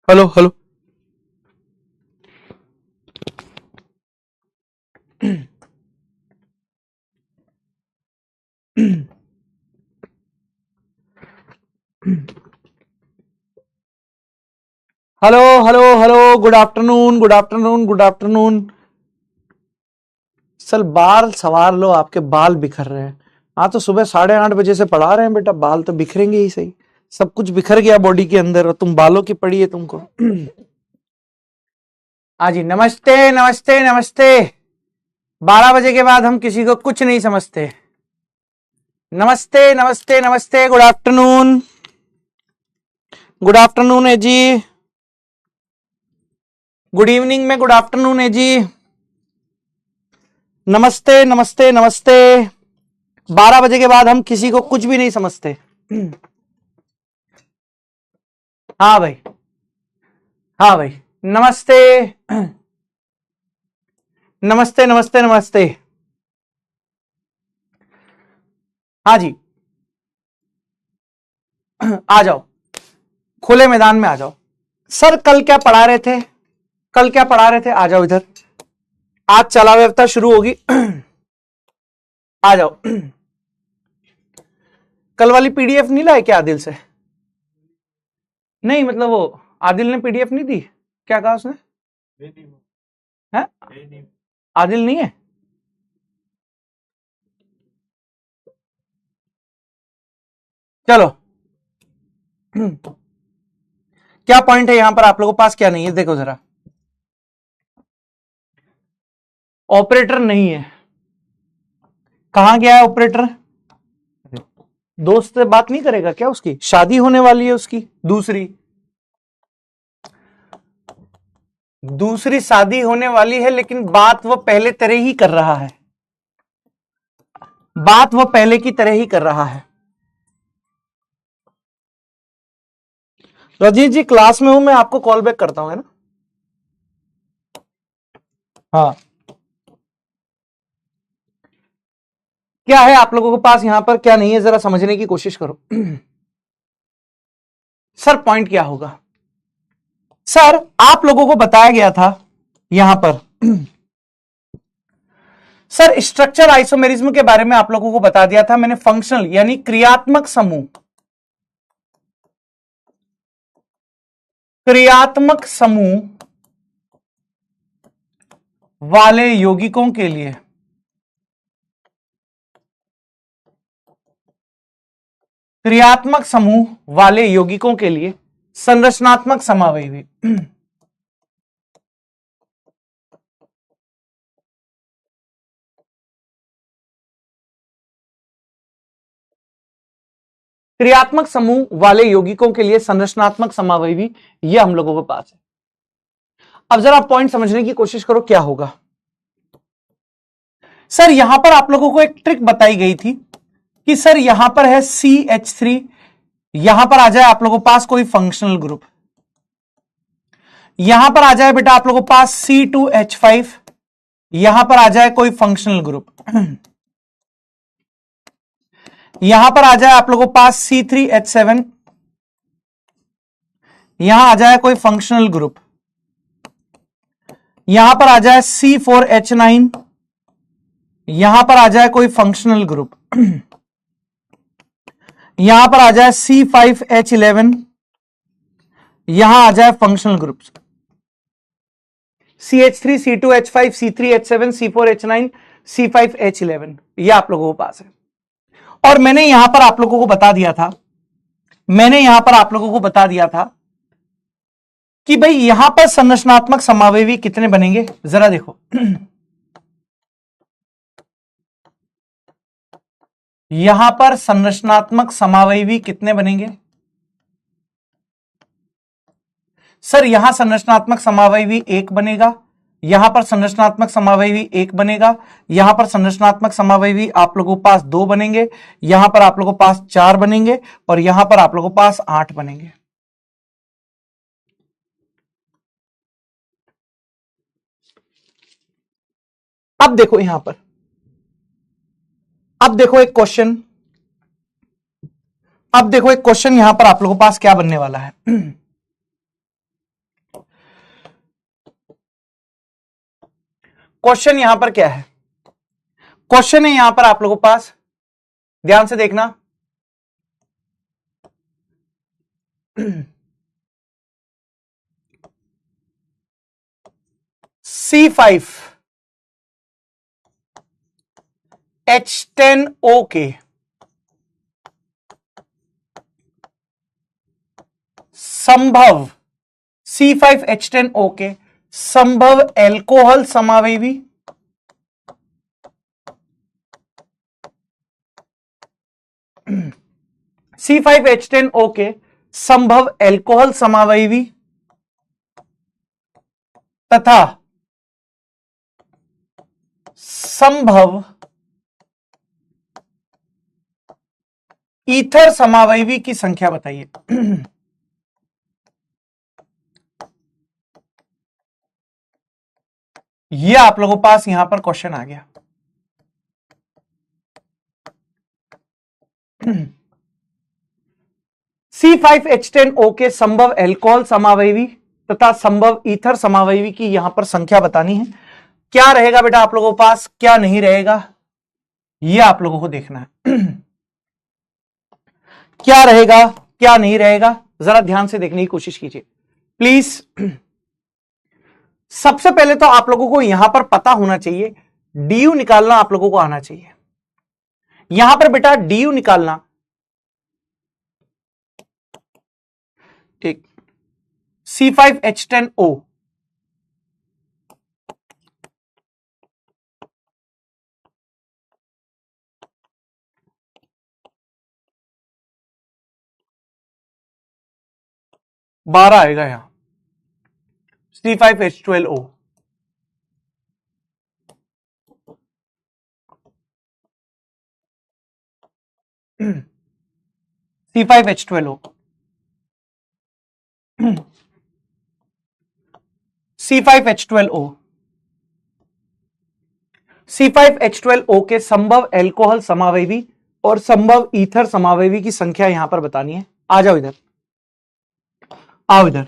Hello hello. Hello hello hello, good afternoon good afternoon good afternoon. सल बाल सवार लो, आपके बाल बिखर रहे हैं। हाँ तो सुबह 8:30 बजे से पढ़ा रहे हैं बेटा, बाल तो बिखरेंगे ही सही। सब कुछ बिखर गया बॉडी के अंदर और तुम बालों की पड़ी है तुमको। हाँ जी, नमस्ते नमस्ते नमस्ते। 12 बजे के बाद हम किसी को कुछ नहीं समझते। नमस्ते नमस्ते नमस्ते, गुड आफ्टरनून। गुड आफ्टरनून है जी। गुड इवनिंग में गुड आफ्टरनून है जी। नमस्ते नमस्ते नमस्ते। 12 बजे के बाद हम किसी को कुछ भी नहीं समझते। हाँ भाई, हाँ भाई, नमस्ते नमस्ते नमस्ते नमस्ते। हाँ जी, आ जाओ, खुले मैदान में आ जाओ। सर कल क्या पढ़ा रहे थे? कल क्या पढ़ा रहे थे? आ जाओ इधर। आज चला व्यवस्था शुरू होगी। आ जाओ। कल वाली पीडीएफ नहीं लाए क्या आदिल से? नहीं मतलब वो आदिल ने पीडीएफ नहीं दी? क्या कहा उसने? है? आदिल नहीं है? चलो। क्या पॉइंट है यहां पर आप लोगों के पास, क्या नहीं है? देखो जरा। ऑपरेटर नहीं है। कहां गया है ऑपरेटर? दोस्त से बात नहीं करेगा क्या? उसकी शादी होने वाली है, उसकी दूसरी दूसरी शादी होने वाली है, लेकिन बात वो पहले तरह ही कर रहा है। बात वो पहले की तरह ही कर रहा है। रजीत जी क्लास में हूं मैं, आपको कॉल बैक करता हूं, है ना? हाँ। क्या है आप लोगों के पास यहां पर, क्या नहीं है? जरा समझने की कोशिश करो। सर पॉइंट क्या होगा? सर आप लोगों को बताया गया था यहां पर। सर स्ट्रक्चर आइसोमेरिज्म के बारे में आप लोगों को बता दिया था मैंने। फंक्शनल यानी क्रियात्मक समूह, क्रियात्मक समूह वाले यौगिकों के लिए क्रियात्मक समूह वाले यौगिकों के लिए संरचनात्मक समावयवी। क्रियात्मक समूह वाले यौगिकों के लिए संरचनात्मक समावयवी, यह हम लोगों के पास है। अब जरा पॉइंट समझने की कोशिश करो क्या होगा। सर यहां पर आप लोगों को एक ट्रिक बताई गई थी कि सर यहां पर है CH3, यहां पर आ जाए आप लोगों के पास कोई फंक्शनल ग्रुप, यहां पर आ जाए बेटा आप लोगों के पास C2H5, यहां पर आ जाए कोई फंक्शनल ग्रुप, यहां पर आ जाए आप लोगों के पास C3H7, यहां आ जाए कोई फंक्शनल ग्रुप, यहां पर आ जाए C4H9, यहां पर आ जाए कोई फंक्शनल ग्रुप, यहां पर आ जाए C5H11, यहां आ जाए functional group. CH3, C2H5, C3H7, C4H9, C5H11, ये आप लोगों के पास है। और मैंने यहां पर आप लोगों को बता दिया था, मैंने यहां पर आप लोगों को बता दिया था कि भाई यहां पर संरचनात्मक समावयवी कितने बनेंगे, जरा देखो। यहां पर संरचनात्मक समावयवी कितने बनेंगे? सर यहां संरचनात्मक समावयवी एक बनेगा, यहां पर संरचनात्मक समावयवी एक बनेगा, यहां पर संरचनात्मक समावयवी आप लोगों के पास 2 बनेंगे, यहां पर आप लोगों के पास 4 बनेंगे, और यहां पर आप लोगों के पास 8 बनेंगे। अब देखो यहां पर, अब देखो एक क्वेश्चन, अब देखो एक क्वेश्चन यहां पर आप लोगों के पास क्या बनने वाला है। क्वेश्चन यहां पर क्या है? क्वेश्चन है यहां पर आप लोगों के पास, ध्यान से देखना, C5H10O के संभव C5H10O के संभव एल्कोहल समावयवी C5H10O के संभव एल्कोहल समावयवी तथा संभव ईथर समावयवी की संख्या बताइए। यह आप लोगों के पास यहां पर क्वेश्चन आ गया। C5H10O के संभव एल्कोहल समावयवी तथा संभव ईथर समावयवी की यहां पर संख्या बतानी है। क्या रहेगा बेटा आप लोगों के पास, क्या नहीं रहेगा, यह आप लोगों को देखना है। क्या रहेगा क्या नहीं रहेगा, जरा ध्यान से देखने की कोशिश कीजिए प्लीज। सबसे पहले तो आप लोगों को यहां पर पता होना चाहिए, डीयू निकालना आप लोगों को आना चाहिए। यहां पर बेटा डीयू निकालना, ठीक, C5H10O बारह आएगा यहां, C5H12O C5H12O C5H12O C5H12O के संभव एल्कोहल समावयवी और संभव ईथर समावयवी की संख्या यहां पर बतानी है। आ जाओ इधर, आओ इधर।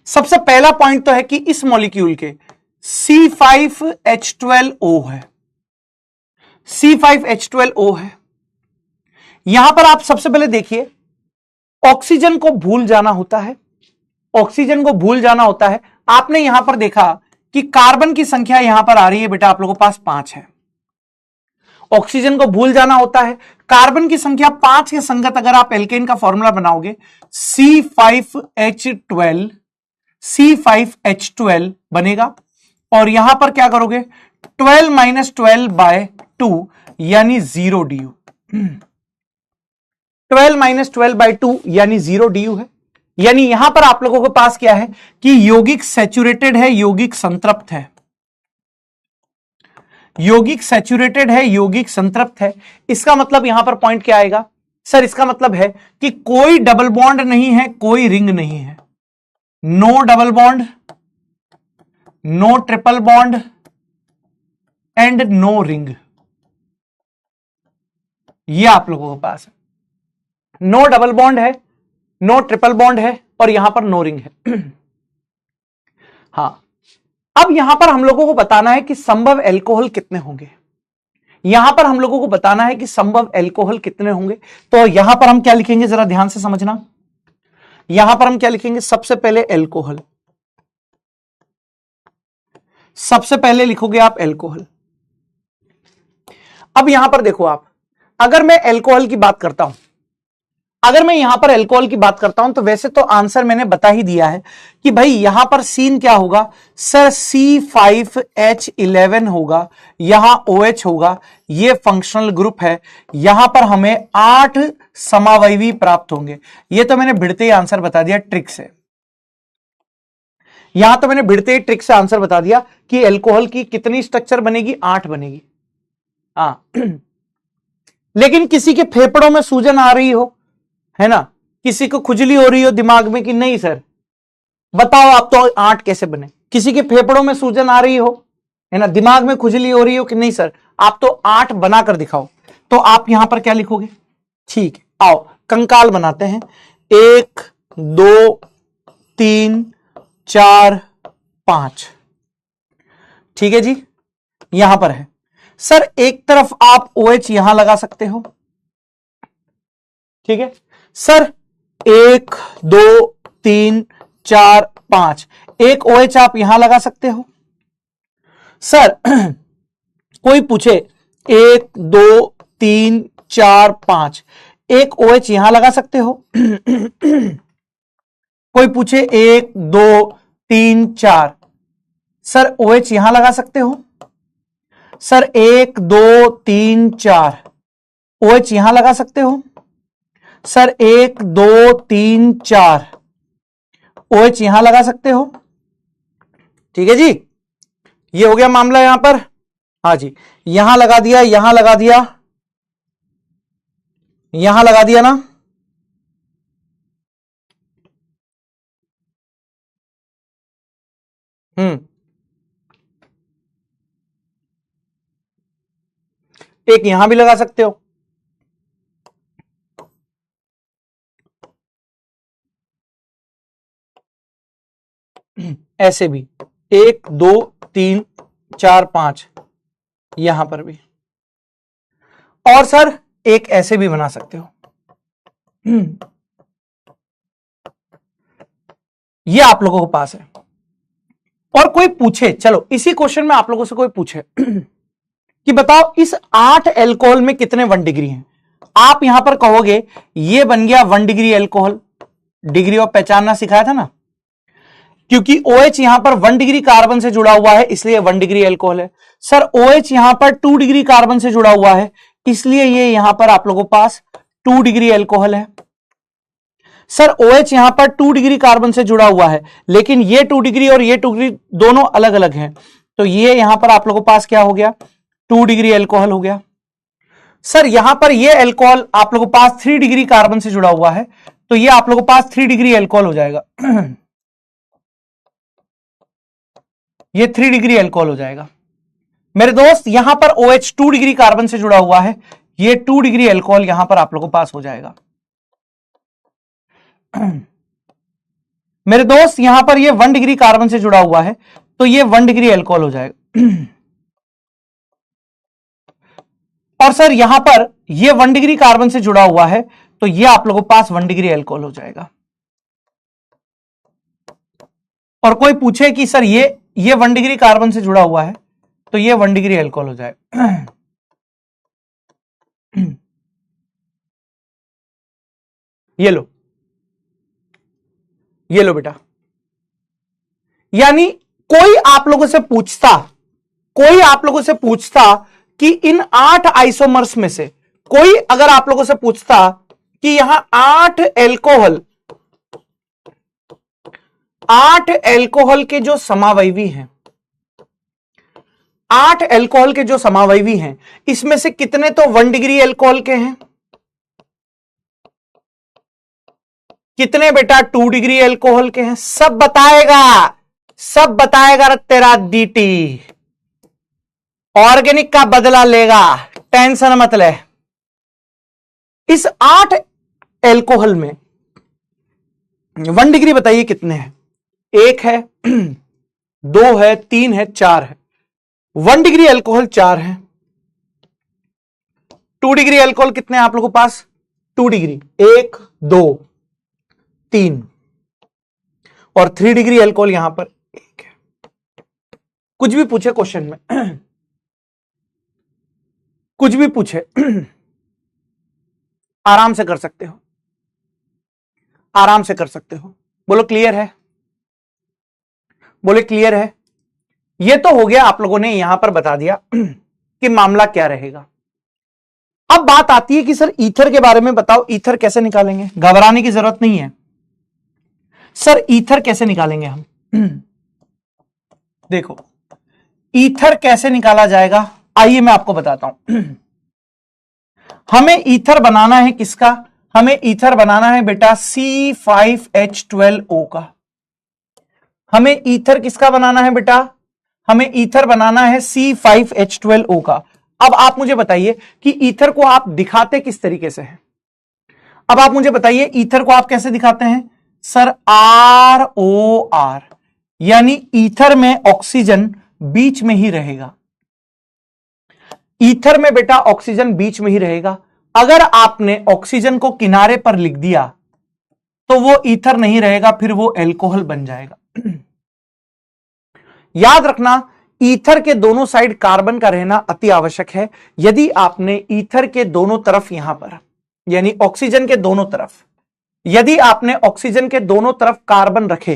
सबसे पहला पॉइंट तो है कि इस मॉलिक्यूल के C5H12O है, C5H12O है। यहां पर आप सबसे पहले देखिए, ऑक्सीजन को भूल जाना होता है, ऑक्सीजन को भूल जाना होता है। आपने यहां पर देखा कि कार्बन की संख्या यहां पर आ रही है बेटा आप लोगों के पास 5 है। ऑक्सीजन को भूल जाना होता है, कार्बन की संख्या 5 के संगत अगर आप एल्केन का फॉर्मूला बनाओगे C5H12 बनेगा, और यहां पर क्या करोगे 12 माइनस 12/2 यानी 0 DU। 12 माइनस 12/2 यानी 0 DU है। यानी यहां पर आप लोगों के पास क्या है कि यौगिक सैचुरेटेड है, यौगिक संतृप्त है, यौगिक सैचुरेटेड है, यौगिक संतृप्त है। इसका मतलब यहां पर पॉइंट क्या आएगा सर, इसका मतलब है कि कोई डबल बॉन्ड नहीं है, कोई रिंग नहीं है, no double bond, no triple bond and no ring. ये आप लोगों के पास है, नो डबल बॉन्ड है, नो ट्रिपल बॉन्ड है और यहां पर नो रिंग है। हां, अब यहां पर हम लोगों को बताना है कि संभव एल्कोहल कितने होंगे। यहां पर हम लोगों को बताना है कि संभव एल्कोहल कितने होंगे। तो यहां पर हम क्या लिखेंगे, जरा ध्यान से समझना। यहां पर हम क्या लिखेंगे, सबसे पहले एल्कोहल, सबसे पहले लिखोगे आप एल्कोहल। अब यहां पर देखो आप, अगर मैं एल्कोहल की बात करता हूं, अगर मैं यहां पर एल्कोहल की बात करता हूं तो वैसे तो आंसर मैंने बता ही दिया है कि भाई यहां पर सीन क्या होगा सर, C5H11 होगा, यहां OH होगा, यह फंक्शनल ग्रुप है, यहां पर हमें 8 समावयवी प्राप्त होंगे। यह तो मैंने भिड़ते ही आंसर बता दिया ट्रिक से, यहां तो मैंने भिड़ते ही ट्रिक से आंसर बता दिया कि एल्कोहल की कितनी स्ट्रक्चर बनेगी, 8 बनेगी। लेकिन किसी के फेफड़ों में सूजन आ रही हो, है ना, किसी को खुजली हो रही हो दिमाग में कि नहीं सर बताओ आप तो 8 कैसे बने, किसी के फेफड़ों में सूजन आ रही हो, है ना, दिमाग में खुजली हो रही हो कि नहीं सर आप तो 8 बनाकर दिखाओ, तो आप यहां पर क्या लिखोगे। ठीक है, आओ कंकाल बनाते हैं, 1 2 3 4 5, ठीक है जी। यहां पर है। सर एक तरफ आप OH यहां लगा सकते हो, ठीक है सर, 1 2 3 4 5, एक OH आप यहां लगा सकते हो। सर कोई पूछे 1 2 3 4 5, एक OH यहां लगा सकते हो। कोई पूछे 1 2 3 4, सर OH यहां लगा सकते हो। सर 1 2 3 4, OH यहां लगा सकते हो। सर 1 2 3 4, OH यहां लगा सकते हो। ठीक है जी, ये हो गया मामला यहां पर। हाँ जी, यहां लगा दिया, यहां लगा दिया, यहां लगा दिया ना। एक यहां भी लगा सकते हो। ऐसे भी 1 2 3 4 5, यहां पर भी। और सर एक ऐसे भी बना सकते हो। ये आप लोगों के पास है। और कोई पूछे, चलो इसी क्वेश्चन में आप लोगों से कोई पूछे कि बताओ इस 8 एल्कोहल में कितने 1 डिग्री हैं। आप यहां पर कहोगे ये बन गया 1 डिग्री एल्कोहल। डिग्री ऑफ पहचानना सिखाया था ना, क्योंकि OH यहां पर 1 डिग्री कार्बन से जुड़ा हुआ है इसलिए 1 डिग्री एल्कोहल है। सर OH यहां पर 2 डिग्री कार्बन से जुड़ा हुआ है इसलिए ये यहां पर आप लोगों के पास 2 डिग्री एल्कोहल है। सर OH यहां पर 2 डिग्री कार्बन से जुड़ा हुआ है, लेकिन ये 2 डिग्री और ये 2 डिग्री दोनों अलग अलग हैं, तो ये यहां पर आप लोगों के पास क्या हो गया, 2 डिग्री एल्कोहल हो गया। सर यहां पर ये एल्कोहल आप लोगों के पास 3 डिग्री कार्बन से जुड़ा हुआ है, तो ये आप लोगों के पास 3 डिग्री एल्कोहल हो जाएगा। ये 3 डिग्री एल्कोहल हो जाएगा। मेरे दोस्त यहां पर OH 2 डिग्री कार्बन से जुड़ा हुआ है, ये 2 डिग्री एल्कोहल यहां पर आप लोगों के पास हो जाएगा। मेरे दोस्त यहां पर ये 1 डिग्री कार्बन से जुड़ा हुआ है, तो ये 1 डिग्री एल्कोहल हो जाएगा। और सर यहां पर ये 1 डिग्री कार्बन से जुड़ा हुआ है, तो ये आप लोगों के पास 1 डिग्री एल्कोहल हो जाएगा। और कोई पूछे कि सर ये 1 डिग्री कार्बन से जुड़ा हुआ है, तो ये 1 डिग्री एल्कोहल हो जाएगा। ये लो, ये लो बेटा। यानी कोई आप लोगों से पूछता कि इन 8 आइसोमर्स में से कोई अगर आप लोगों से पूछता कि यहां 8 एल्कोहल के जो समावयवी हैं, 8 एल्कोहल के जो समावयवी हैं, इसमें से कितने तो 1 डिग्री एल्कोहल के हैं, कितने बेटा 2 डिग्री एल्कोहल के हैं, सब बताएगा तेरा DT। ऑर्गेनिक का बदला लेगा, टेंशन मत ले। इस 8 एल्कोहल में 1 डिग्री बताइए कितने हैं, 1 है, 2 है, 3 है, 4 है। 1 डिग्री एल्कोहल 4 है। 2 डिग्री एल्कोहल कितने हैं आप लोगों के पास, 2 डिग्री 1 2 3, और 3 डिग्री एल्कोहल यहां पर 1 है। कुछ भी पूछे क्वेश्चन में, कुछ भी पूछे, आराम से कर सकते हो, आराम से कर सकते हो। बोलो क्लियर है, बोले क्लियर है। ये तो हो गया, आप लोगों ने यहां पर बता दिया कि मामला क्या रहेगा। अब बात आती है कि सर ईथर के बारे में बताओ, ईथर कैसे निकालेंगे। घबराने की जरूरत नहीं है। सर ईथर कैसे निकालेंगे हम, देखो ईथर कैसे निकाला जाएगा, आइए मैं आपको बताता हूं। हमें ईथर बनाना है किसका, हमें ईथर बनाना है बेटा C5H12O का। हमें ईथर किसका बनाना है बेटा, हमें ईथर बनाना है C5H12O का। अब आप मुझे बताइए कि ईथर को आप दिखाते किस तरीके से हैं। अब आप मुझे बताइए ईथर को आप कैसे दिखाते हैं। सर ROR, यानी ईथर में ऑक्सीजन बीच में ही रहेगा। ईथर में बेटा ऑक्सीजन बीच में ही रहेगा। अगर आपने ऑक्सीजन को किनारे पर लिख दिया तो वो ईथर नहीं रहेगा, फिर वो एल्कोहल बन जाएगा। याद रखना, ईथर के दोनों साइड कार्बन का रहना अति आवश्यक है। यदि आपने ईथर के दोनों तरफ यहां पर, यानी ऑक्सीजन के दोनों तरफ, यदि आपने ऑक्सीजन के दोनों तरफ कार्बन रखे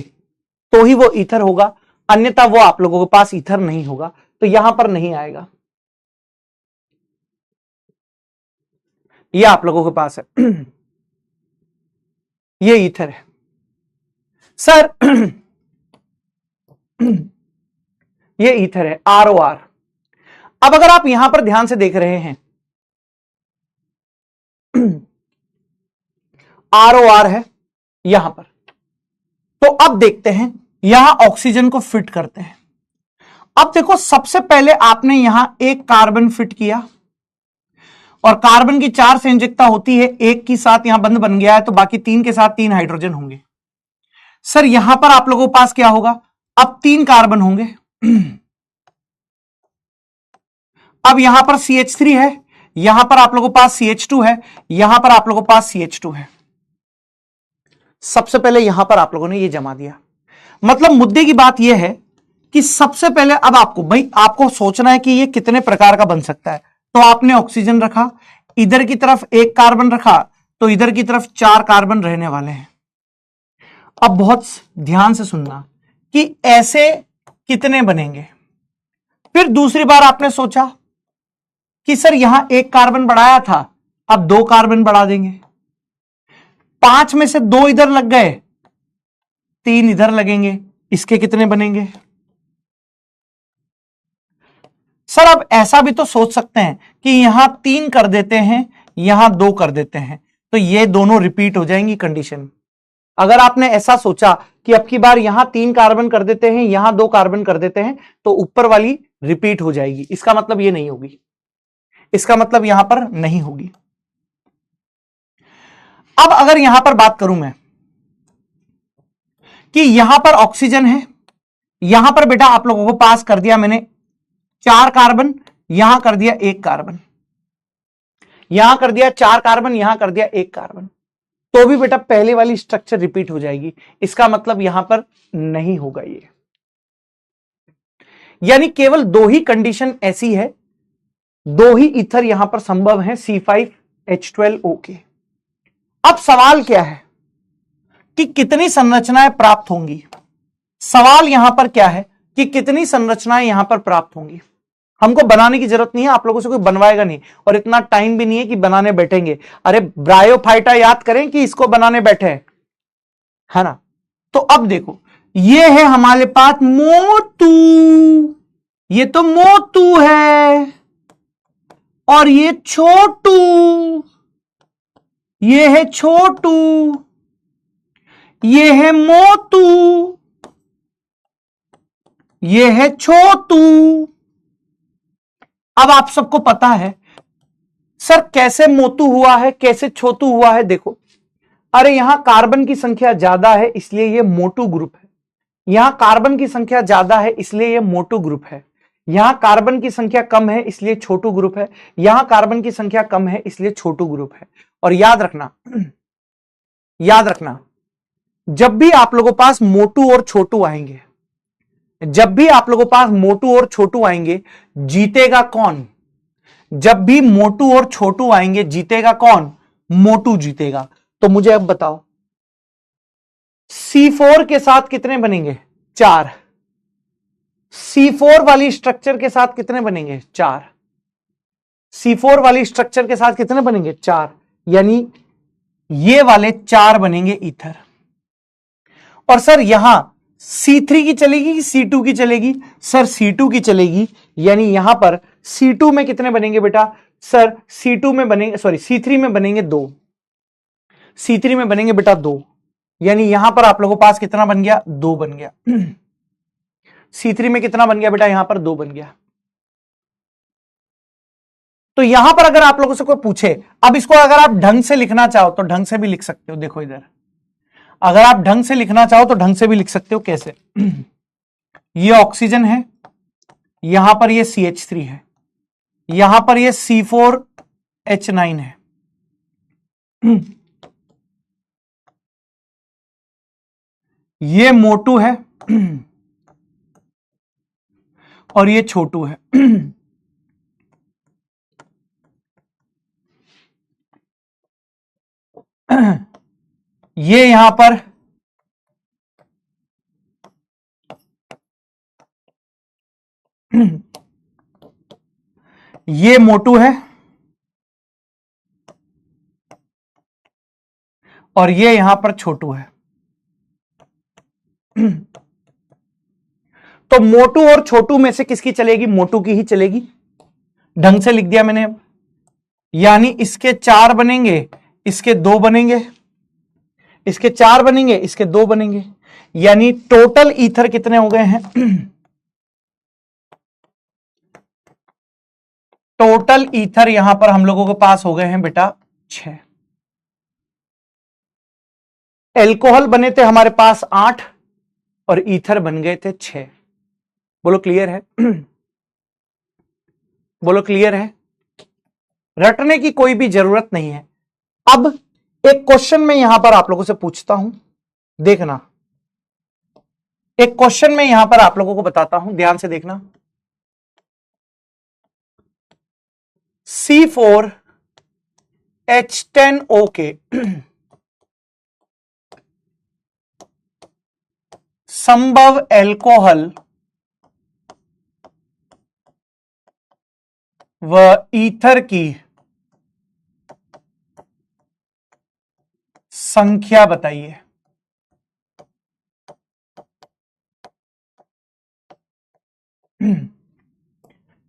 तो ही वो ईथर होगा, अन्यथा वो आप लोगों के पास ईथर नहीं होगा, तो यहां पर नहीं आएगा। ये आप लोगों के पास है, ये ईथर है सर। ये ईथर है, ROR। अब अगर आप यहां पर ध्यान से देख रहे हैं, ROR है यहां पर, तो अब देखते हैं यहां ऑक्सीजन को फिट करते हैं। अब देखो, सबसे पहले आपने यहां एक कार्बन फिट किया और कार्बन की 4 संयोजकता होती है, एक के साथ यहां बंध बन गया है, तो बाकी 3 के साथ 3 हाइड्रोजन होंगे। सर यहां पर आप लोगों के पास क्या होगा, अब 3 कार्बन होंगे। अब यहां पर CH3 है, यहां पर आप लोगों के पास CH2 है, यहां पर आप लोगों के पास CH2 है। सबसे पहले यहां पर आप लोगों ने ये जमा दिया। मतलब मुद्दे की बात यह है कि सबसे पहले अब आपको सोचना है कि ये कितने प्रकार का बन सकता है। तो आपने ऑक्सीजन रखा, इधर की तरफ एक कार्बन रखा, तो इधर की तरफ 4 कार्बन रहने वाले हैं। अब बहुत ध्यान से सुनना कि ऐसे कितने बनेंगे। फिर दूसरी बार आपने सोचा कि सर यहां एक कार्बन बढ़ाया था, अब 2 कार्बन बढ़ा देंगे। 5 में से 2 इधर लग गए, 3 इधर लगेंगे, इसके कितने बनेंगे। सर अब ऐसा भी तो सोच सकते हैं कि यहां 3 कर देते हैं, यहां 2 कर देते हैं, तो ये दोनों रिपीट हो जाएंगी कंडीशन। अगर आपने ऐसा सोचा कि अब की बार यहां 3 कार्बन कर देते हैं, यहां 2 कार्बन कर देते हैं, तो ऊपर वाली रिपीट हो जाएगी। इसका मतलब ये नहीं होगी, इसका मतलब यहां पर नहीं होगी। अब अगर यहां पर बात करूं मैं कि यहां पर ऑक्सीजन है, यहां पर बेटा आप लोगों को पास कर दिया मैंने 4 कार्बन, यहां कर दिया 1 कार्बन, यहां कर दिया 4 कार्बन, यहां कर दिया 1 कार्बन, तो भी बेटा पहले वाली स्ट्रक्चर रिपीट हो जाएगी। इसका मतलब यहां पर नहीं होगा ये, यानी केवल 2 ही कंडीशन ऐसी है, 2 ही ईथर यहां पर संभव है, C5H12O के। अब सवाल क्या है कि कितनी संरचनाएं प्राप्त होंगी। सवाल यहां पर क्या है कि कितनी संरचनाएं यहां पर प्राप्त होंगी। हमको बनाने की जरूरत नहीं है, आप लोगों से कोई बनवाएगा नहीं, और इतना टाइम भी नहीं है कि बनाने बैठेंगे। अरे ब्रायोफाइटा याद करें कि इसको बनाने बैठे है ना। तो अब देखो, ये है हमारे पास मोटू, ये तो मोटू है, और ये छोटू, ये है छोटू, ये है मोटू, ये है छोटू। अब आप सबको पता है सर कैसे मोटू हुआ है, कैसे छोटू हुआ है। देखो, अरे यहां कार्बन की संख्या ज्यादा है इसलिए ये मोटू ग्रुप है, यहां कार्बन की संख्या ज्यादा है इसलिए ये मोटू ग्रुप है, यहां कार्बन की संख्या कम है इसलिए छोटू ग्रुप है, यहां कार्बन की संख्या कम है इसलिए छोटू ग्रुप है। और याद रखना, याद रखना, जब भी आप लोगों के पास मोटू और छोटू आएंगे, जब भी आप लोगों के पास मोटू और छोटू आएंगे, जीतेगा कौन। जब भी मोटू और छोटू आएंगे, जीतेगा कौन, मोटू जीतेगा। तो मुझे अब बताओ, C4 के साथ कितने बनेंगे, 4। C4 वाली स्ट्रक्चर के साथ कितने बनेंगे, 4। C4 वाली स्ट्रक्चर के साथ कितने बनेंगे, 4, यानी ये वाले 4 बनेंगे ईथर। और सर यहां C3 की चलेगी कि C2 की चलेगी, सर C2 की चलेगी, यानी यहां पर C2 में कितने बनेंगे बेटा, सर C2 में बनेंगे, सॉरी C3 में बनेंगे 2, C3 में बनेंगे बेटा 2, यानी यहां पर आप लोगों के पास कितना बन गया, 2 बन गया। C3 में कितना बन गया बेटा, यहां पर 2 बन गया। तो यहां पर अगर आप लोगों से कोई पूछे, अब इसको अगर आप ढंग से लिखना चाहो तो ढंग से भी लिख सकते हो। देखो इधर, अगर आप ढंग से लिखना चाहो तो ढंग से भी लिख सकते हो। कैसे, ये ऑक्सीजन है, यहां पर ये CH3 है, यहां पर ये C4H9 है। ये मोटू है और ये छोटू है। ये यहां पर ये मोटू है और ये यहां पर छोटू है। तो मोटू और छोटू में से किसकी चलेगी? मोटू की ही चलेगी। ढंग से लिख दिया मैंने अब। यानी इसके 4 बनेंगे, इसके 2 बनेंगे, इसके 4 बनेंगे, इसके 2 बनेंगे। यानी टोटल ईथर कितने हो गए हैं? टोटल ईथर यहां पर हम लोगों के पास हो गए हैं बेटा 6। एल्कोहल बने थे हमारे पास 8 और ईथर बन गए थे 6। बोलो क्लियर है? बोलो क्लियर है? रटने की कोई भी जरूरत नहीं है। अब एक क्वेश्चन मैं यहां पर आप लोगों से पूछता हूं, देखना। एक क्वेश्चन मैं यहां पर आप लोगों को बताता हूं, ध्यान से देखना। C4H10O के संभव एल्कोहल व ईथर की संख्या बताइए।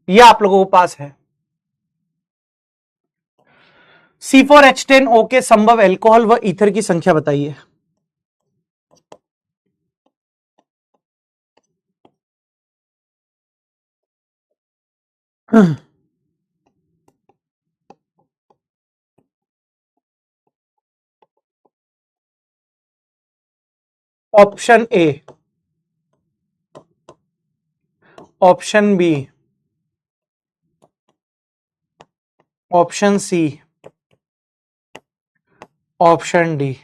यह आप लोगों के पास है। C4H10O के संभव एल्कोहल व ईथर की संख्या बताइए। Option A, option B, option C, option D.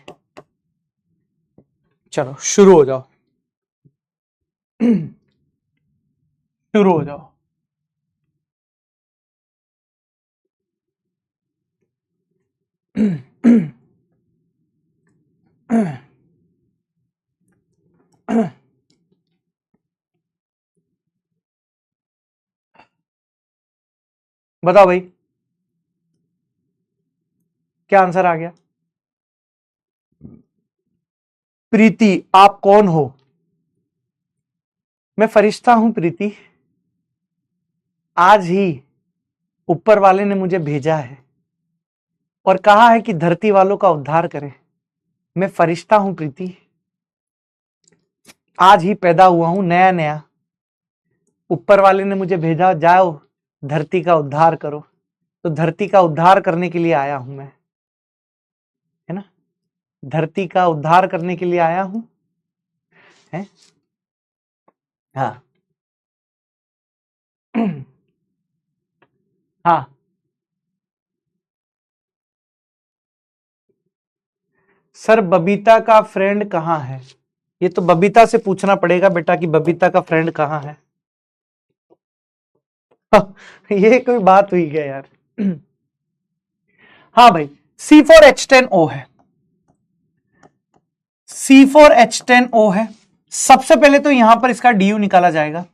चलो शुरू हो जाओ। शुरू हो जाओ। बताओ भाई, क्या आंसर आ गया? प्रीति, आप कौन हो? मैं फरिश्ता हूं प्रीति। आज ही ऊपर वाले ने मुझे भेजा है और कहा है कि धरती वालों का उद्धार करे। मैं फरिश्ता हूं प्रीति, आज ही पैदा हुआ हूं नया नया। ऊपर वाले ने मुझे भेजा, जाओ धरती का उद्धार करो। तो धरती का उद्धार करने के लिए आया हूं मैं, है ना? धरती का उद्धार करने के लिए आया हूं, है? हाँ। हाँ, सर बबीता का फ्रेंड कहाँ है? ये तो बबीता से पूछना पड़ेगा बेटा कि बबीता का फ्रेंड कहाँ है। ये कोई बात हुई क्या यार? हाँ भाई, C4H10O है। C4H10O है। सबसे पहले तो यहां पर इसका DU निकाला जाएगा।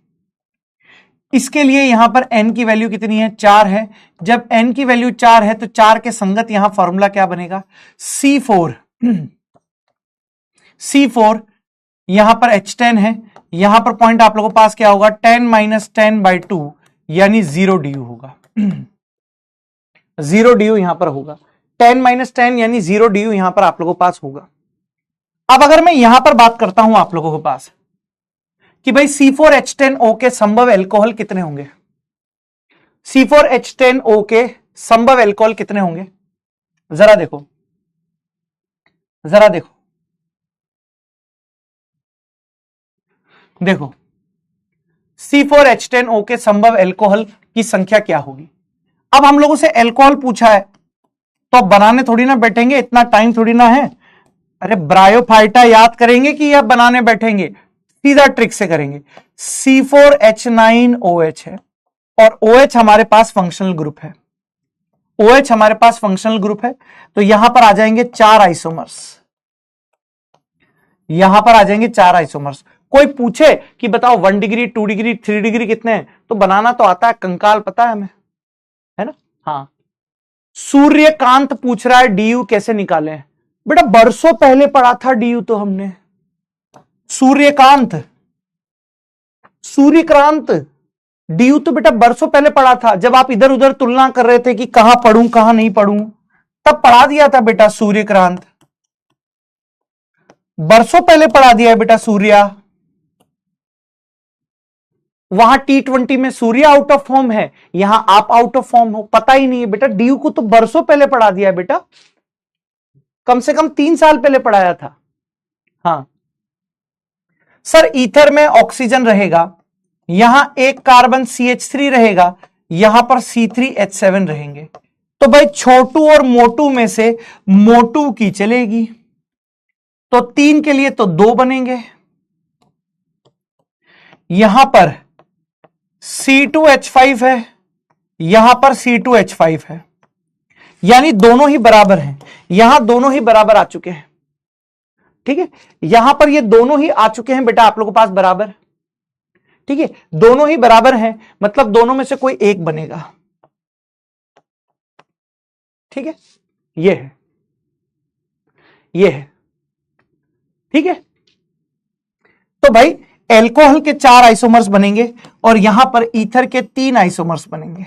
इसके लिए यहां पर N की वैल्यू कितनी है? 4 है। जब N की वैल्यू 4 है तो 4 के संगत यहां फॉर्मूला क्या बनेगा? C4 यहां पर H10 है। यहां पर पॉइंट आप लोगों के पास क्या होगा? 10-10/2 यानी 0 DU होगा। 0 DU यहां पर होगा। 10-10 यानी 0 DU यहां पर आप लोगों के पास होगा। अब अगर मैं यहां पर बात करता हूं आप लोगों के पास कि भाई C4H10O के संभव एल्कोहल कितने होंगे? C4H10O के संभव एल्कोहल कितने होंगे? जरा देखो, जरा देखो, देखो C4H10O के संभव एल्कोहल की संख्या क्या होगी? अब हम लोगों से एल्कोहल पूछा है, तो अब बनाने थोड़ी ना बैठेंगे, इतना टाइम थोड़ी ना है। अरे ब्रायोफाइटा याद करेंगे कि या बनाने बैठेंगे, सीधा ट्रिक से करेंगे। C4H9OH है और OH हमारे पास फंक्शनल ग्रुप है, OH हमारे पास फंक्शनल ग्रुप है, तो यहां पर आ जाएंगे 4 आइसोमर्स, यहां पर आ जाएंगे 4 आइसोमर्स। कोई पूछे कि बताओ 1 डिग्री 2 डिग्री 3 डिग्री कितने हैं, तो बनाना तो आता है, कंकाल पता है हमें, है ना। हाँ, सूर्यकांत पूछ रहा है डीयू कैसे निकालें। बेटा बरसों पहले पढ़ा था डीयू तो हमने। सूर्यकांत, सूर्यक्रांत, डीयू तो बेटा बरसों पहले पढ़ा था, जब आप इधर उधर तुलना कर रहे थे कि कहां पढ़ूं कहां नहीं पढ़ूं, तब पढ़ा दिया था बेटा सूर्यक्रांत, बरसों पहले पढ़ा दिया है बेटा सूर्या। वहां T20 में सूर्य आउट ऑफ फॉर्म है, यहां आप आउट ऑफ फॉर्म हो, पता ही नहीं है बेटा। डीयू को तो बरसों पहले पढ़ा दिया है बेटा, कम से कम 3 साल पहले पढ़ाया था। हाँ सर, ईथर में ऑक्सीजन रहेगा, यहां एक कार्बन CH3 रहेगा, यहां पर C3H7 रहेंगे। तो भाई छोटू और मोटू में से मोटू की चलेगी, तो 3 के लिए तो 2 बनेंगे, यहां पर C2H5 है, यहां पर C2H5 है, यानी दोनों ही बराबर हैं, यहां दोनों ही बराबर आ चुके हैं। ठीक है, यहां पर ये दोनों ही आ चुके हैं बेटा आप लोगों के पास बराबर। ठीक है, दोनों ही बराबर हैं, मतलब दोनों में से कोई एक बनेगा। ठीक है, ये है, ये है। ठीक है, तो भाई एल्कोहल के 4 आइसोमर्स बनेंगे और यहां पर ईथर के 3 आइसोमर्स बनेंगे,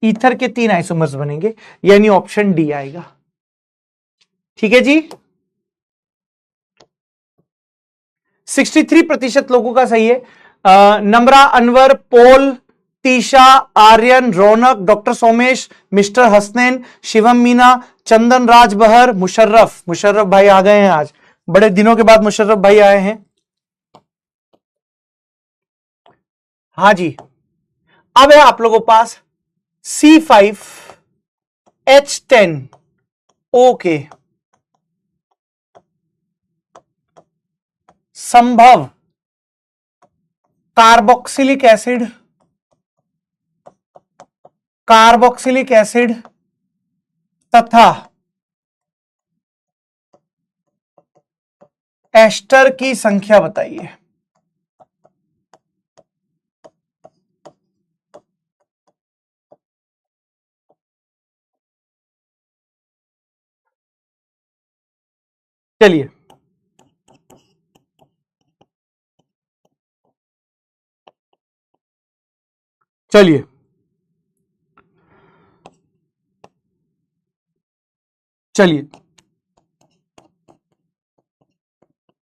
ईथर के 3 आइसोमर्स बनेंगे, यानी ऑप्शन डी आएगा। ठीक है जी, 63% लोगों का सही है। नम्रा, अनवर, पोल, तीशा, आर्यन, रौनक, डॉक्टर सोमेश, मिस्टर हसनैन, शिवम मीना, चंदन राज बहर, मुशर्रफ, मुशर्रफ भाई आ गए हैं आज, बड़े दिनों के बाद मुशर्रफ भाई आए हैं। हाँ जी, अब है आप लोगों के पास C5H10O के संभव कार्बोक्सिलिक एसिड, कार्बोक्सिलिक एसिड तथा एस्टर की संख्या बताइए। चलिए, चलिए चलिए,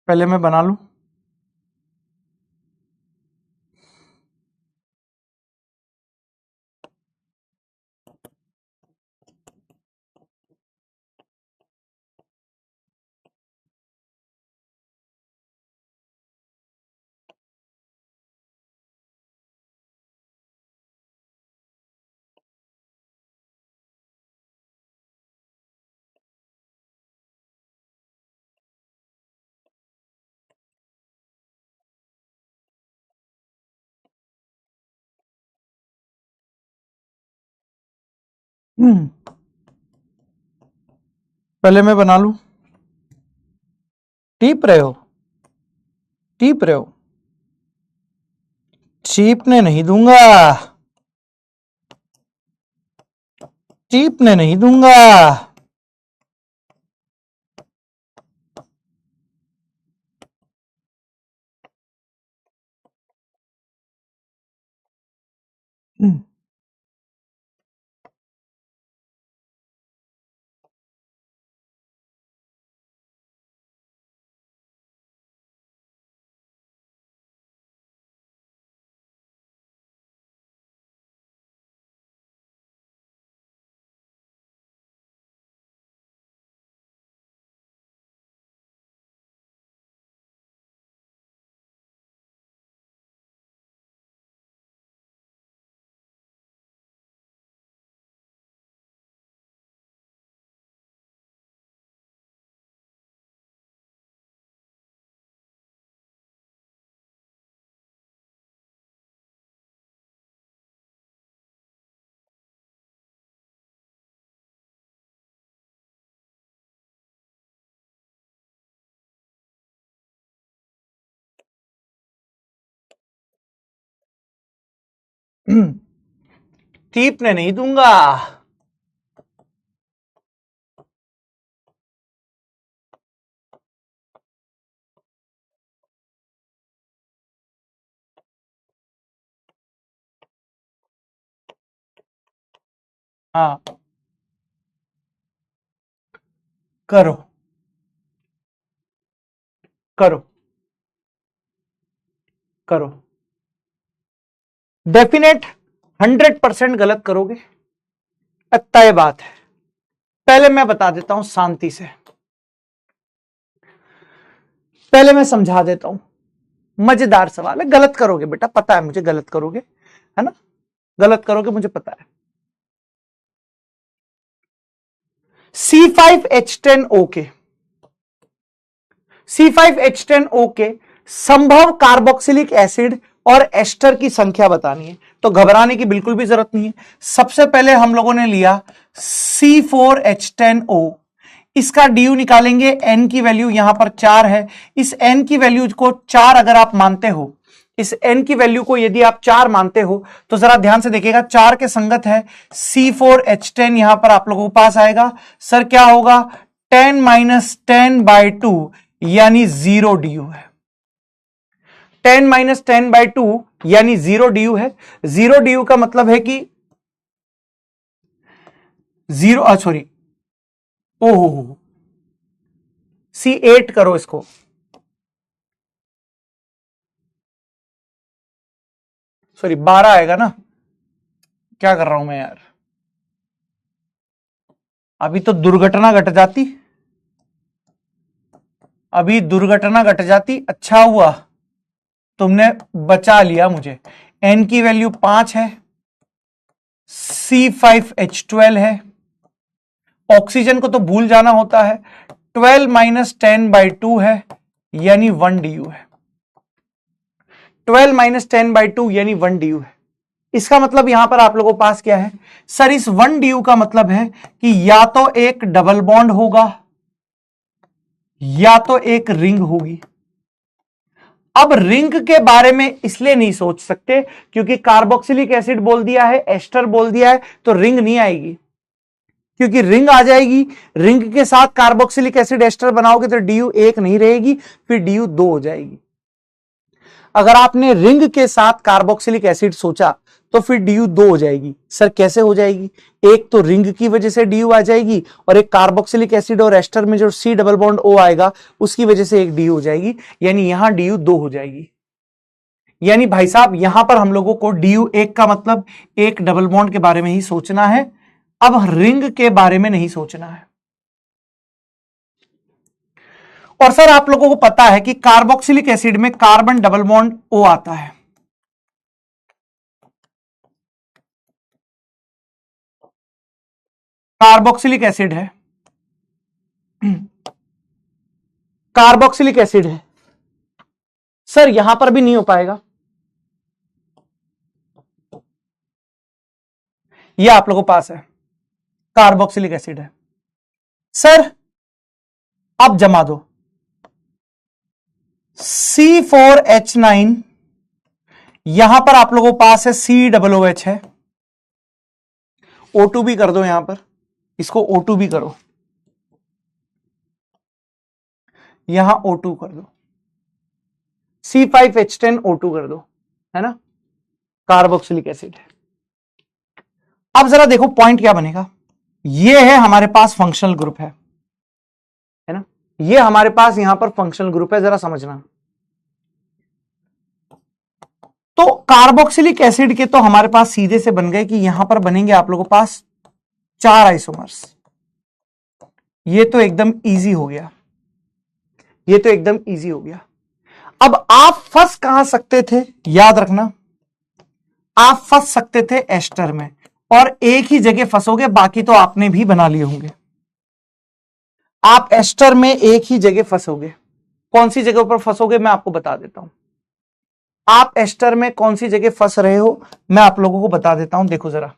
पहले मैं बना लूं। पहले मैं बना लूं। टीप रहे हो, टीप रहे हो, चीपने नहीं दूंगा, चीपने नहीं दूंगा। टीपने नहीं दूंगा। हाँ, करो करो करो। डेफिनेट 100% गलत करोगे, तय बात है। पहले मैं बता देता हूं शांति से, पहले मैं समझा देता हूं। मजेदार सवाल है, गलत करोगे बेटा, पता है मुझे गलत करोगे, है ना, गलत करोगे मुझे पता है। C5H10O के C5H10O के संभव कार्बोक्सिलिक एसिड और एस्टर की संख्या बतानी है, तो घबराने की बिल्कुल भी जरूरत नहीं है। सबसे पहले हम लोगों ने लिया C4H10O, इसका ड्यू निकालेंगे, n की वैल्यू यहां पर 4 है। इस n की वैल्यू को 4 अगर आप मानते हो, इस n की वैल्यू को यदि आप 4 मानते हो तो जरा ध्यान से देखिएगा, 4 के संगत है C4H10, यहां पर आप लोगों के पास आएगा सर क्या होगा, 10 माइनस 10/2 यानी 0 ड्यू है। 10 माइनस 10/2 यानी 0 ड्यू है। 0 ड्यू का मतलब है कि 0, सॉरी, ओहो, C8 करो इसको, सॉरी 12 आएगा ना, क्या कर रहा हूं मैं यार, अभी तो दुर्घटना घट जाती, अभी दुर्घटना घट जाती। अच्छा हुआ तुमने बचा लिया मुझे। n की वैल्यू 5 है, C5H12 है, ऑक्सीजन को तो भूल जाना होता है, 12 माइनस 10/2 है यानी 1 ड्यू है। 12 माइनस 10/2 यानी 1 ड्यू है। इसका मतलब यहां पर आप लोगों के पास क्या है सर, इस 1 ड्यू का मतलब है कि या तो एक डबल बॉन्ड होगा या तो एक रिंग होगी। अब रिंग के बारे में इसलिए नहीं सोच सकते क्योंकि कार्बोक्सिलिक एसिड बोल दिया है, एस्टर बोल दिया है, तो रिंग नहीं आएगी, क्योंकि रिंग आ जाएगी, रिंग के साथ कार्बोक्सिलिक एसिड एस्टर बनाओगे तो ड्यू 1 नहीं रहेगी, फिर ड्यू 2 हो जाएगी। अगर आपने रिंग के साथ कार्बोक्सिलिक एसिड सोचा तो फिर ड्यू 2 हो जाएगी। सर कैसे हो जाएगी, एक तो रिंग की वजह से ड्यू आ जाएगी और एक कार्बोक्सिलिक एसिड और एस्टर में जो C डबल बॉन्ड O आएगा उसकी वजह से एक ड्यू हो जाएगी, यानी यहां ड्यू 2 हो जाएगी। यानी भाई साहब यहां पर हम लोगों को ड्यू 1 का मतलब एक डबल बॉन्ड के बारे में ही सोचना है, अब रिंग के बारे में नहीं सोचना है। और सर आप लोगों को पता है कि कार्बोक्सिलिक एसिड में कार्बन डबल बॉन्ड O आता है, कार्बोक्सिलिक एसिड है, कार्बोक्सिलिक एसिड है, सर यहां पर भी नहीं हो पाएगा, ये आप लोगों के पास है कार्बोक्सिलिक एसिड है। सर अब जमा दो, C4H9, यहां पर आप लोगों के पास है COOH है, O2 भी कर दो, यहां पर इसको O2 भी करो, यहां O2 कर दो, C5H10 O2 कर दो, है ना, कार्बोक्सिलिक एसिड है। अब जरा देखो पॉइंट क्या बनेगा, ये है हमारे पास फंक्शनल ग्रुप है ना, ये हमारे पास यहां पर फंक्शनल ग्रुप है, जरा समझना। तो कार्बोक्सिलिक एसिड के तो हमारे पास सीधे से बन गए कि यहां पर बनेंगे आप लोगों के पास 4 आइसोमर्स, ये तो एकदम इजी हो गया, ये तो एकदम इजी हो गया। अब आप फंस कहां सकते थे, याद रखना, आप फंस सकते थे एस्टर में, और एक ही जगह फंसोगे, बाकी तो आपने भी बना लिए होंगे। आप एस्टर में एक ही जगह फंसोगे, कौन सी जगह पर फंसोगे मैं आपको बता देता हूं। आप एस्टर में कौन सी जगह फंस रहे हो मैं आप लोगों को बता देता हूं, देखो जरा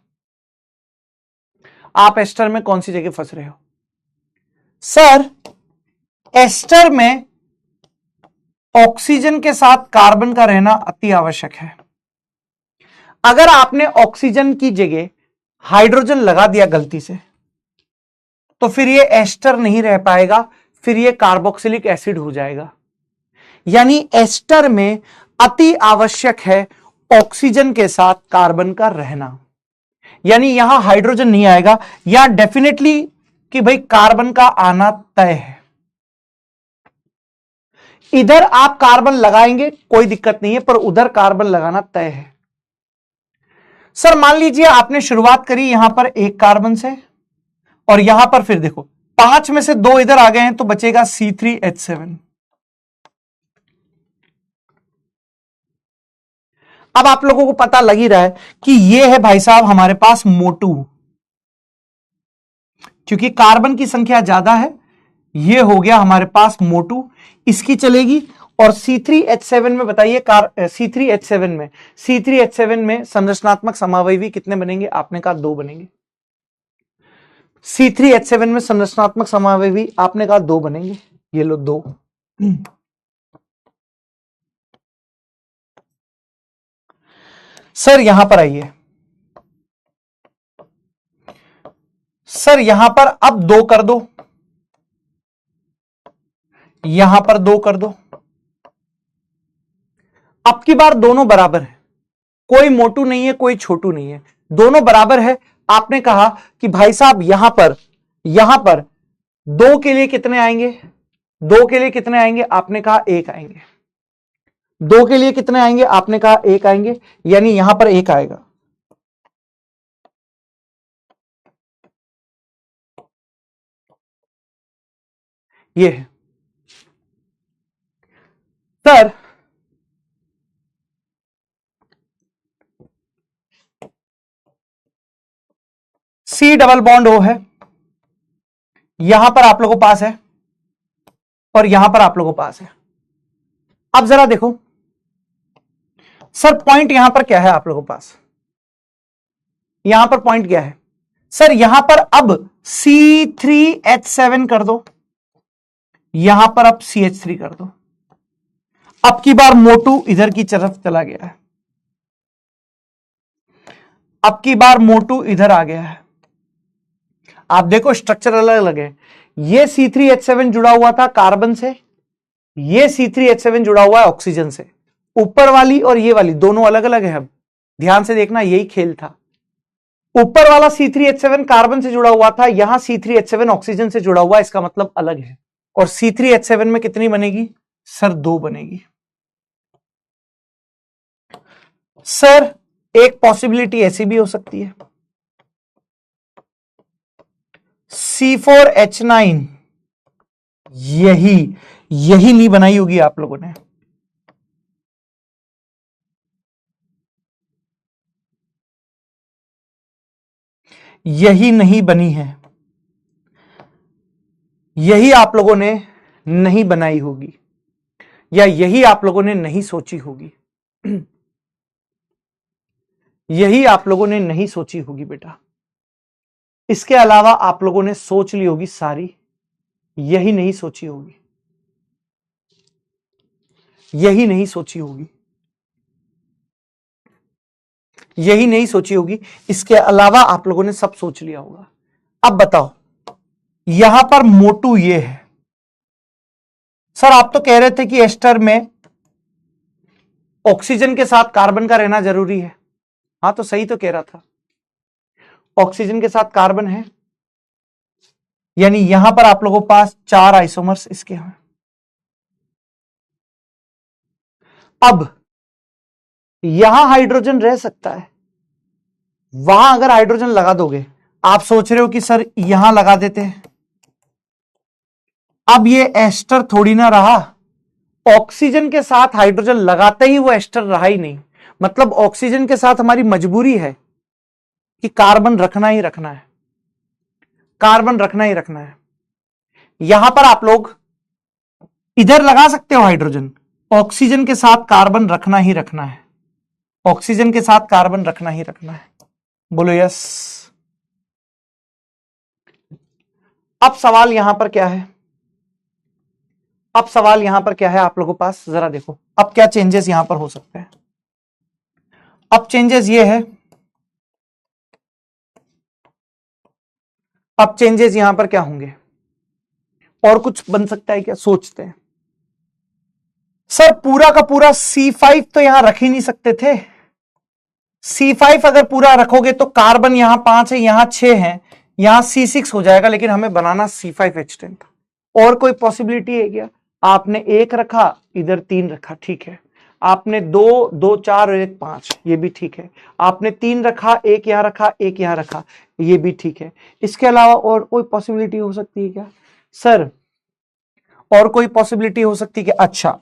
आप एस्टर में कौन सी जगह फंस रहे हो। सर एस्टर में ऑक्सीजन के साथ कार्बन का रहना अति आवश्यक है। अगर आपने ऑक्सीजन की जगह हाइड्रोजन लगा दिया गलती से, तो फिर ये एस्टर नहीं रह पाएगा, फिर ये कार्बोक्सिलिक एसिड हो जाएगा। यानी एस्टर में अति आवश्यक है ऑक्सीजन के साथ कार्बन का रहना। यानी यहां हाइड्रोजन नहीं आएगा, या डेफिनेटली कि भाई कार्बन का आना तय है। इधर आप कार्बन लगाएंगे कोई दिक्कत नहीं है, पर उधर कार्बन लगाना तय है। सर मान लीजिए आपने शुरुआत करी यहां पर एक कार्बन से, और यहां पर फिर देखो 5 में से 2 इधर आ गए हैं, तो बचेगा C3H7। अब आप लोगों को पता लग ही रहा है कि ये है भाई साहब हमारे पास मोटू, क्योंकि कार्बन की संख्या ज्यादा है। ये हो गया हमारे पास मोटू, इसकी चलेगी। और C3H7 में बताइए, C3H7 में संरचनात्मक समावयवी कितने बनेंगे? आपने कहा 2 बनेंगे। C3H7 में संरचनात्मक समावयवी आपने कहा 2 बनेंगे। ये लो 2। सर यहां पर आइए, सर यहां पर अब 2 कर दो, यहां पर 2 कर दो। अब की बार दोनों बराबर है, कोई मोटू नहीं है कोई छोटू नहीं है, दोनों बराबर है। आपने कहा कि भाई साहब यहां पर 2 के लिए कितने आएंगे? 2 के लिए कितने आएंगे? आपने कहा 1 आएंगे। 2 के लिए कितने आएंगे? आपने कहा 1 आएंगे, यानी यहां पर 1 आएगा। ये है sir, C double bond O है, यहां पर आप लोगों को पास है, और यहां पर आप लोगों को पास है। अब जरा देखो सर, पॉइंट यहां पर क्या है आप लोगों के पास? यहां पर पॉइंट क्या है सर? यहां पर अब C3H7 कर दो, यहां पर अब CH3 कर दो। अब की बार मोटू इधर की तरफ चला गया है, अब की बार मोटू इधर आ गया है। आप देखो स्ट्रक्चर अलग अलग है। ये C3H7 जुड़ा हुआ था कार्बन से, ये C3H7 जुड़ा हुआ है ऑक्सीजन से। ऊपर वाली और ये वाली दोनों अलग अलग है। अब ध्यान से देखना, यही खेल था। ऊपर वाला C3H7 कार्बन से जुड़ा हुआ था, यहां C3H7 ऑक्सीजन से जुड़ा हुआ है, इसका मतलब अलग है। और C3H7 में कितनी बनेगी सर? 2 बनेगी। सर एक पॉसिबिलिटी ऐसी भी हो सकती है, C4H9 यही नहीं बनाई होगी आप लोगों ने। यही नहीं बनी है, यही आप लोगों ने नहीं बनाई होगी, या यही आप लोगों ने नहीं सोची होगी। यही आप लोगों ने नहीं सोची होगी बेटा। इसके अलावा आप लोगों ने सोच ली होगी सारी, यही नहीं सोची होगी, यही नहीं सोची होगी, यही नहीं सोची होगी। इसके अलावा आप लोगों ने सब सोच लिया होगा। अब बताओ, यहां पर मोटू ये है। सर आप तो कह रहे थे कि एस्टर में ऑक्सीजन के साथ कार्बन का रहना जरूरी है। हाँ तो सही तो कह रहा था, ऑक्सीजन के साथ कार्बन है, यानी यहां पर आप लोगों के पास 4 आइसोमर्स इसके हैं। अब यहां हाइड्रोजन रह सकता है, वहां अगर हाइड्रोजन लगा दोगे, आप सोच रहे हो कि सर यहां लगा देते हैं। अब ये एस्टर थोड़ी ना रहा, ऑक्सीजन के साथ हाइड्रोजन लगाते ही वो एस्टर रहा ही नहीं। मतलब ऑक्सीजन के साथ हमारी मजबूरी है कि कार्बन रखना ही रखना है, कार्बन रखना ही रखना है। यहां पर आप लोग इधर लगा सकते हो हाइड्रोजन, ऑक्सीजन के साथ कार्बन रखना ही रखना है, ऑक्सीजन के साथ कार्बन रखना ही रखना है। बोलो यस। अब सवाल यहां पर क्या है? अब सवाल यहां पर क्या है आप लोगों के पास? जरा देखो अब क्या चेंजेस यहां पर हो सकते हैं। अब चेंजेस ये है, अब चेंजेस यहां पर क्या होंगे, और कुछ बन सकता है क्या, सोचते हैं। सर पूरा का पूरा C5 तो यहां रख ही नहीं सकते थे। C5 अगर पूरा रखोगे तो कार्बन यहां 5 है, यहां 6 है, यहां C6 हो जाएगा, लेकिन हमें बनाना C5H10 था। और कोई पॉसिबिलिटी है क्या? आपने एक रखा, इधर 3 रखा, ठीक है। आपने 2, 2 4 और 1 5, ये भी ठीक है। आपने 3 रखा, एक यहां रखा, एक यहां रखा, ये भी ठीक है। इसके अलावा और कोई पॉसिबिलिटी हो सकती है क्या सर? और कोई पॉसिबिलिटी हो सकती है कि, अच्छा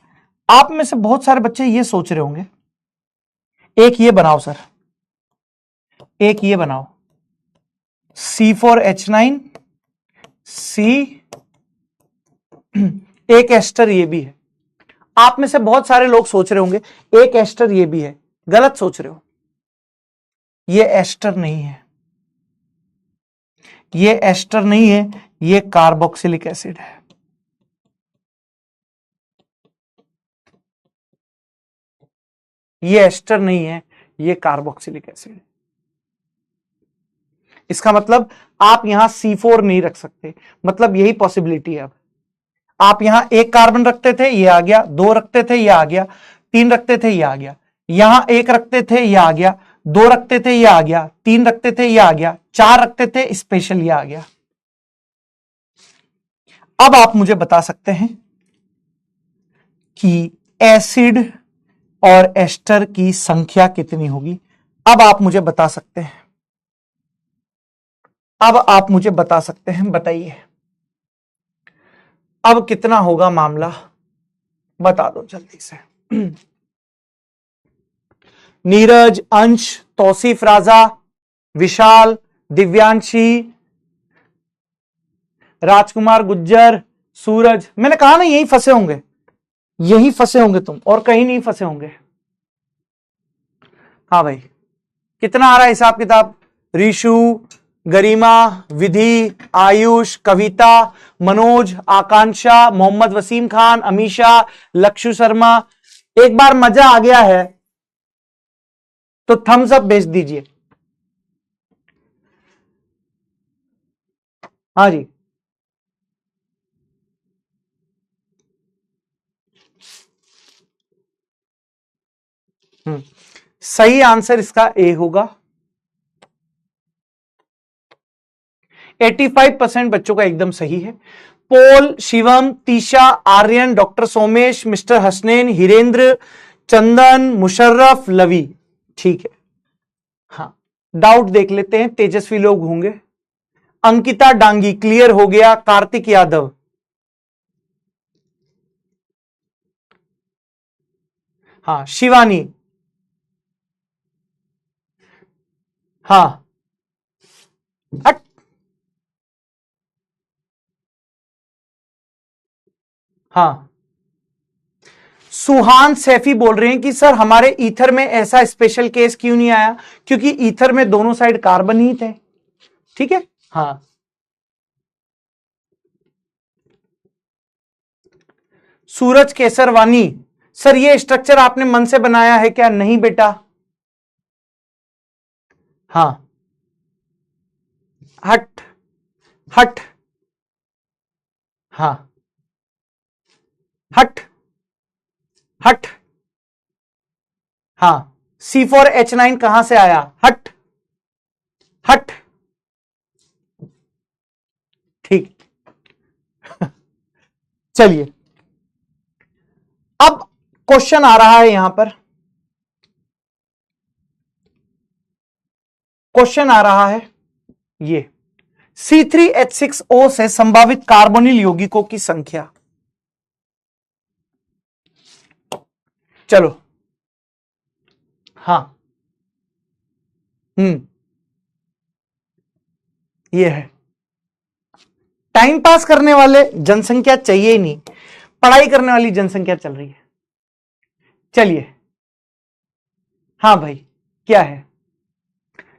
आप में से बहुत सारे बच्चे ये सोच रहे होंगे, एक ये बनाओ सर, एक ये बनाओ C4H9 C, एक एस्टर ये भी है। आप में से बहुत सारे लोग सोच रहे होंगे एक एस्टर ये भी है। गलत सोच रहे हो, ये एस्टर नहीं है, ये एस्टर नहीं है, ये कार्बोक्सिलिक एसिड है। ये एस्टर नहीं है, ये कार्बोक्सिलिक एसिड है। इसका मतलब आप यहां C4 नहीं रख सकते, मतलब यही पॉसिबिलिटी है। अब आप यहां एक कार्बन रखते थे, ये आ गया, 2 रखते थे, ये आ गया, 3 रखते थे, ये आ गया, यहां एक रखते थे, ये आ गया, 2 रखते थे, ये आ गया, 3 रखते थे, ये आ गया, 4 रखते थे, स्पेशल ये आ गया। अब आप मुझे बता सकते हैं कि एसिड और एस्टर की संख्या कितनी होगी। अब आप मुझे बता सकते हैं, अब आप मुझे बता सकते हैं, बताइए अब कितना होगा मामला, बता दो जल्दी से। नीरज, अंश, तौसीफ राजा, विशाल, दिव्यांशी, राजकुमार गुज्जर, सूरज, मैंने कहा ना यही फंसे होंगे, यही फंसे होंगे तुम, और कहीं नहीं फंसे होंगे। हाँ भाई, कितना आ रहा है हिसाब किताब? ऋषु, गरिमा, विधि, आयुष, कविता, मनोज, आकांक्षा, मोहम्मद वसीम खान, अमीशा, लक्षु शर्मा। एक बार मजा आ गया है तो थम्स अप भेज दीजिए। हाँ जी, सही आंसर इसका ए होगा। 85% बच्चों का एकदम सही है। पोल, शिवम, तीशा, आर्यन, डॉक्टर सोमेश, मिस्टर हसनैन, हिरेंद्र, चंदन, मुशर्रफ, लवी, ठीक है। हाँ, डाउट देख लेते हैं, तेजस्वी लोग होंगे। अंकिता डांगी क्लियर हो गया। कार्तिक यादव, हाँ। शिवानी, हाँ। अट, हाँ। सुहान सैफी बोल रहे हैं कि सर हमारे ईथर में ऐसा स्पेशल केस क्यों नहीं आया, क्योंकि ईथर में दोनों साइड कार्बन ही थे। ठीक है, हाँ। सूरज केसरवानी, सर ये स्ट्रक्चर आपने मन से बनाया है क्या? नहीं बेटा, हाँ। हट, हट, हाँ। हट, हट, हाँ। C4H9 कहां से आया? हट, हट, ठीक। चलिए, अब क्वेश्चन आ रहा है यहां पर, क्वेश्चन आ रहा है ये, C3H6O से संभावित कार्बोनिल यौगिकों की संख्या। चलो, हाँ, ये है। टाइम पास करने वाले जनसंख्या चाहिए ही नहीं, पढ़ाई करने वाली जनसंख्या चल रही है। चलिए, हाँ भाई, क्या है?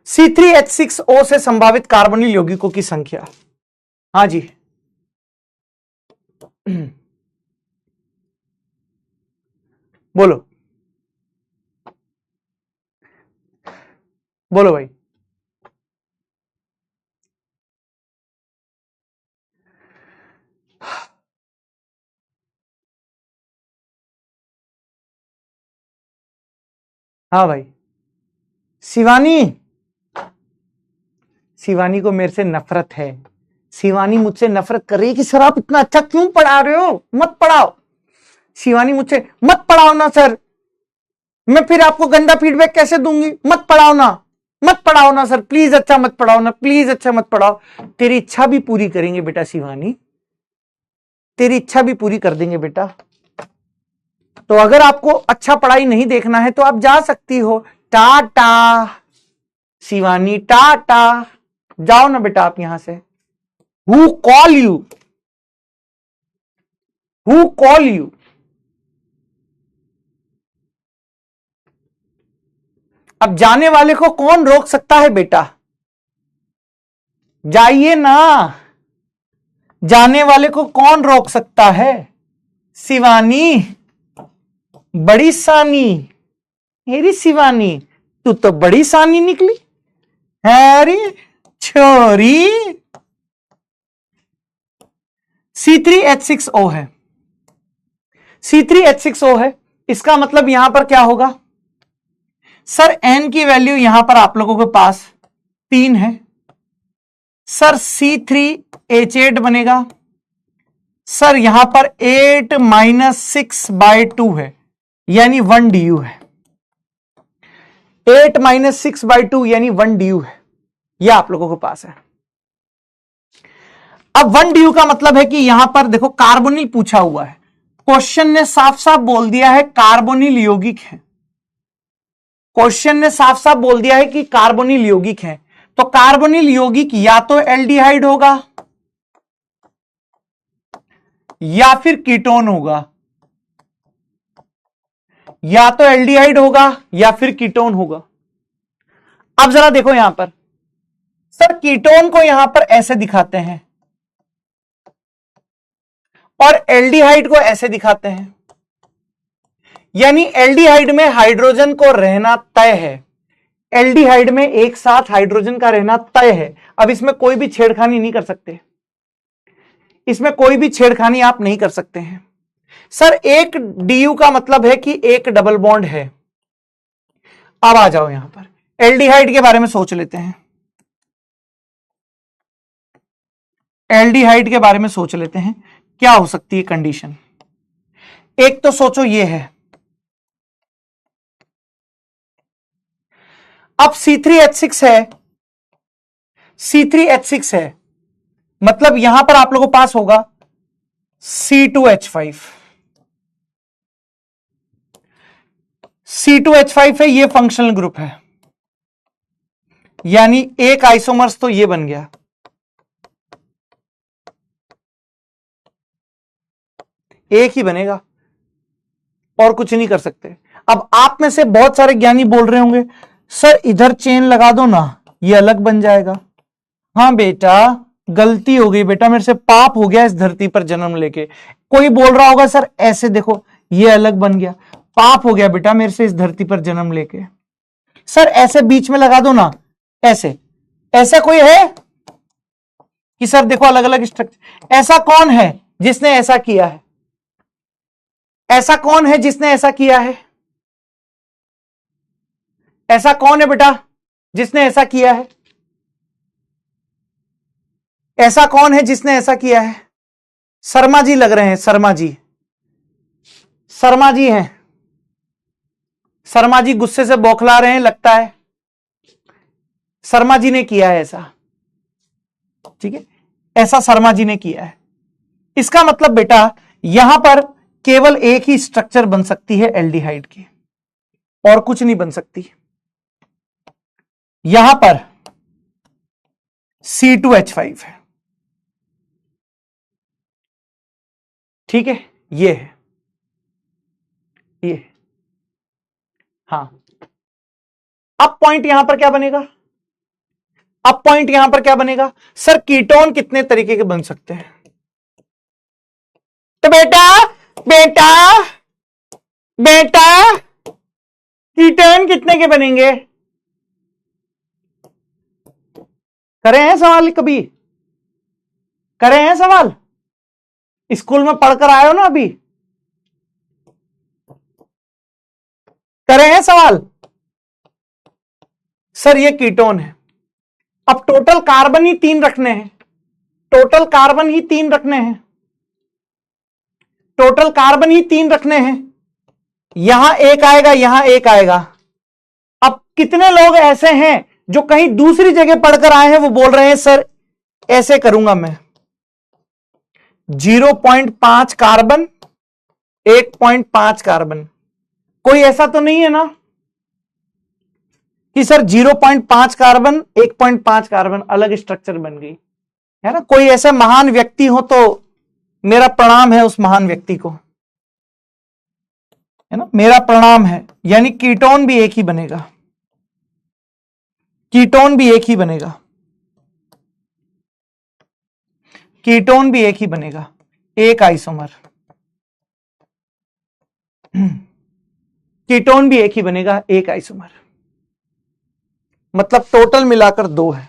C3H6O से संभावित कार्बोनिल यौगिकों की संख्या। हाँ जी, बोलो। बोलो भाई। हाँ भाई। शिवानी, शिवानी को मेरे से नफरत है। शिवानी मुझसे नफरत कर रही है कि सर आप इतना अच्छा क्यों पढ़ा रहे हो, मत पढ़ाओ। शिवानी मुझसे मत पढ़ाओ ना सर, मैं फिर आपको गंदा फीडबैक कैसे दूंगी, मत पढ़ाओ ना, मत पढ़ाओ ना सर, प्लीज अच्छा मत पढ़ाओ ना, प्लीज अच्छा मत पढ़ाओ। तेरी इच्छा भी पूरी करेंगे बेटा शिवानी, तेरी इच्छा भी पूरी कर देंगे बेटा। तो अगर आपको अच्छा पढ़ाई नहीं देखना है तो आप जा सकती हो। टाटा शिवानी, टाटा, जाओ ना बेटा आप यहां से। Who call you, who call you. अब जाने वाले को कौन रोक सकता है बेटा, जाइए ना, जाने वाले को कौन रोक सकता है। शिवानी, बड़ी सानी, मेरी शिवानी, तू तो बड़ी सानी निकली है रे छोरी। C3H6O है, C3H6O है। इसका मतलब यहां पर क्या होगा सर, N की वैल्यू यहां पर आप लोगों के पास 3 है सर, C3H8 बनेगा सर, यहां पर 8 - 6/2 है, यानी 1 DU है। 8 - 6/2 यानी 1 DU है, यह आप लोगों के पास है। अब 1 DU का मतलब है कि यहां पर देखो कार्बोनिल पूछा हुआ है, क्वेश्चन ने साफ साफ बोल दिया है कार्बोनिल यौगिक है, क्वेश्चन ने साफ साफ बोल दिया है कि कार्बोनिल यौगिक है। तो कार्बोनिल यौगिक या तो एल्डिहाइड होगा या फिर कीटोन होगा, या तो एल्डिहाइड होगा या फिर कीटोन होगा। अब जरा देखो यहां पर सर, कीटोन को यहां पर ऐसे दिखाते हैं और एल्डिहाइड को ऐसे दिखाते हैं, यानी एल्डिहाइड में हाइड्रोजन को रहना तय है, एल्डिहाइड में एक साथ हाइड्रोजन का रहना तय है। अब इसमें कोई भी छेड़खानी नहीं कर सकते, इसमें कोई भी छेड़खानी आप नहीं कर सकते हैं। सर एक DU का मतलब है कि एक डबल बॉन्ड है। अब आ जाओ यहां पर एल्डिहाइड के बारे में सोच लेते हैं, एल्डिहाइड के बारे में सोच लेते हैं क्या हो सकती है कंडीशन। एक तो सोचो ये है, अब C3H6 है, C3H6 है, मतलब यहां पर आप लोगों के पास होगा C2H5, C2H5 है, ये फंक्शनल ग्रुप है, यानी एक आइसोमर्स तो ये बन गया, एक ही बनेगा और कुछ नहीं कर सकते। अब आप में से बहुत सारे ज्ञानी बोल रहे होंगे सर इधर चेन लगा दो ना, ये अलग बन जाएगा। हाँ बेटा, गलती हो गई बेटा, मेरे से पाप हो गया इस धरती पर जन्म लेके। कोई बोल रहा होगा सर ऐसे देखो ये अलग बन गया, पाप हो गया बेटा मेरे से इस धरती पर जन्म लेके। सर ऐसे बीच में लगा दो ना, ऐसे, ऐसा कोई है कि सर देखो अलग अलग स्ट्रक्चर, ऐसा कौन है जिसने ऐसा किया है, ऐसा कौन है जिसने ऐसा किया है, ऐसा कौन है बेटा जिसने ऐसा किया है, ऐसा कौन है जिसने ऐसा किया है। शर्मा जी लग रहे हैं, शर्मा जी, शर्मा जी हैं, शर्मा जी गुस्से से बौखला रहे हैं लगता है, शर्मा जी ने किया है ऐसा, ठीक है, ऐसा शर्मा जी ने किया है। इसका मतलब बेटा यहां पर केवल एक ही स्ट्रक्चर बन सकती है एल्डिहाइड की, और कुछ नहीं बन सकती। यहां पर C2H5 है, ठीक है, ये है, ये, हाँ। अब पॉइंट यहां पर क्या बनेगा, अब पॉइंट यहां पर क्या बनेगा सर, कीटोन कितने तरीके के बन सकते हैं। तो बेटा बेटा बेटा कीटोन कितने के बनेंगे, करे हैं सवाल कभी? करे हैं सवाल? स्कूल में पढ़कर आए हो ना अभी? करे हैं सवाल? सर ये कीटोन है। अब टोटल कार्बन ही 3 रखने हैं, टोटल कार्बन ही 3 रखने हैं, टोटल कार्बन ही 3 रखने हैं। यहां एक आएगा, यहां एक आएगा। अब कितने लोग ऐसे हैं जो कहीं दूसरी जगह पढ़कर आए हैं, वो बोल रहे हैं सर ऐसे करूंगा मैं, 0.5 कार्बन 1.5 कार्बन। कोई ऐसा तो नहीं है ना कि सर 0.5 कार्बन 1.5 कार्बन अलग स्ट्रक्चर बन गई है ना? कोई ऐसा महान व्यक्ति हो तो मेरा प्रणाम है उस महान व्यक्ति को, है ना, मेरा प्रणाम है। यानी कीटोन भी एक ही बनेगा, कीटोन भी एक ही बनेगा, कीटोन भी एक ही बनेगा, एक आइसोमर। कीटोन भी एक ही बनेगा, एक आइसोमर। मतलब टोटल मिलाकर 2 है।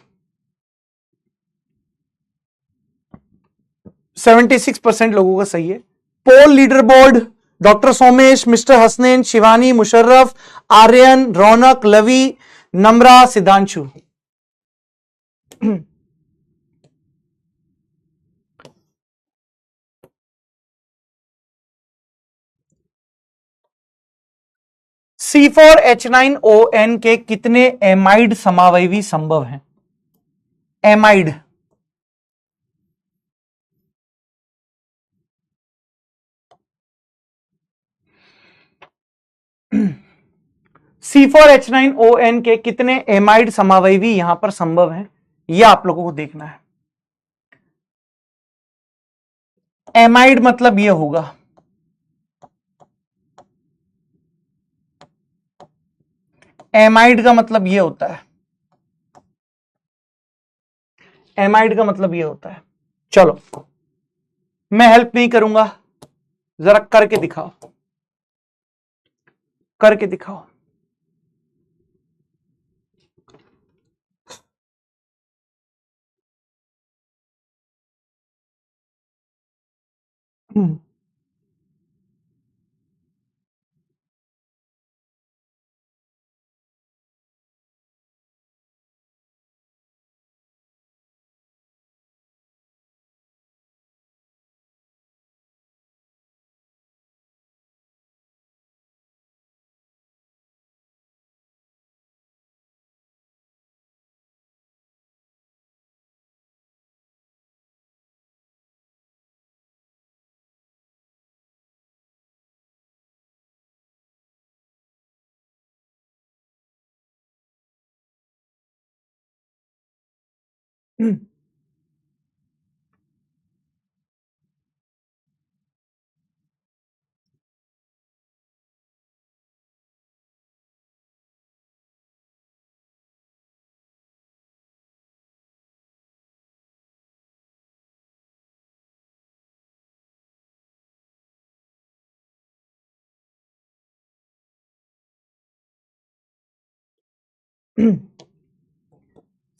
76% लोगों का सही है। Poll leader board, doctor Somesh, mister Hasnain, Shivani, Musharraf, Aryan, Raunak, Lavi, Namra, Siddhanshu. C4H9ON के कितने एमाइड समावयवी संभव हैं? एमाइड, C4H9ON के कितने एमाइड समावयवी यहां पर संभव हैं, यह आप लोगों को देखना है। एमाइड मतलब यह होगा, एमाइड का मतलब यह होता है, एमाइड का मतलब यह होता है। चलो मैं हेल्प नहीं करूंगा, जरा करके दिखाओ, करके दिखाओ।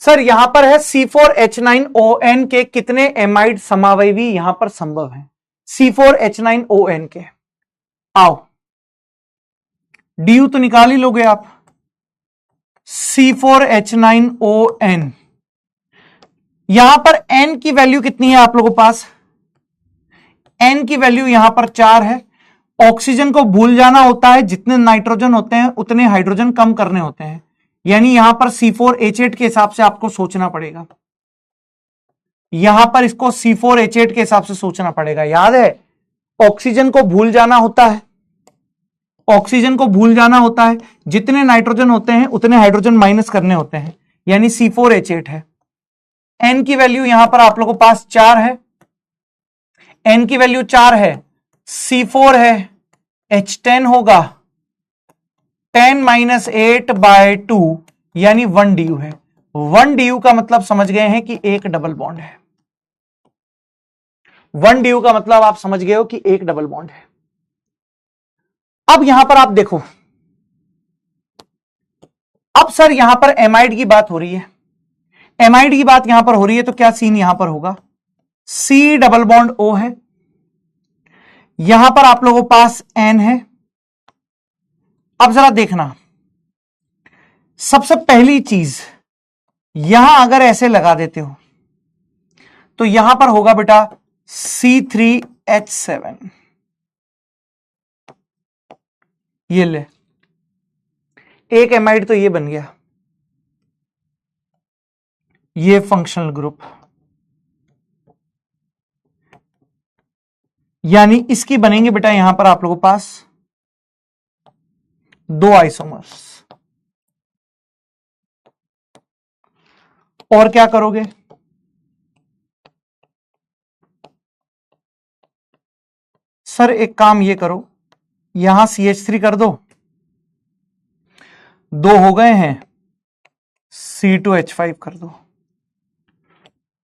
सर यहां पर है C4H9ON के कितने एमाइड समावयवी यहां पर संभव हैं? C4H9ON के, आओ DU तो निकाल ही लोगे आप। C4H9ON, यहां पर N की वैल्यू कितनी है आप लोगों के पास? N की वैल्यू यहां पर 4 है। ऑक्सीजन को भूल जाना होता है, जितने नाइट्रोजन होते हैं उतने हाइड्रोजन कम करने होते हैं, यानी यहां पर C4H8 के हिसाब से आपको सोचना पड़ेगा, यहां पर इसको C4H8 के हिसाब से सोचना पड़ेगा। याद है ऑक्सीजन को भूल जाना होता है, ऑक्सीजन को भूल जाना होता है, जितने नाइट्रोजन होते हैं उतने हाइड्रोजन माइनस करने होते हैं, यानी C4H8 है। N की वैल्यू यहां पर आप लोगों के पास 4 है, N की वैल्यू 4 है, C4 है, H10 होगा, 10 - 8/2 यानी 1 DU है। 1 DU का मतलब समझ गए हैं कि एक डबल बॉन्ड है। 1 DU का मतलब आप समझ गए हो कि एक डबल बॉन्ड है। अब यहां पर आप देखो, अब सर यहां पर एमाइड की बात हो रही है, एमाइड की बात यहां पर हो रही है तो क्या सीन यहां पर होगा, सी डबल बॉन्ड ओ है, यहां पर आप लोगों के पास एन है। अब जरा देखना, सबसे पहली चीज यहां अगर ऐसे लगा देते हो तो यहां पर होगा बेटा C3H7, ये ले, एक एमाइड तो ये बन गया, ये फंक्शनल ग्रुप, यानी इसकी बनेंगे बेटा यहां पर आप लोगों के पास दो आइसोमर्स। और क्या करोगे, सर एक काम ये करो, यहां CH3 कर दो, दो हो गए हैं, C2H5 कर दो,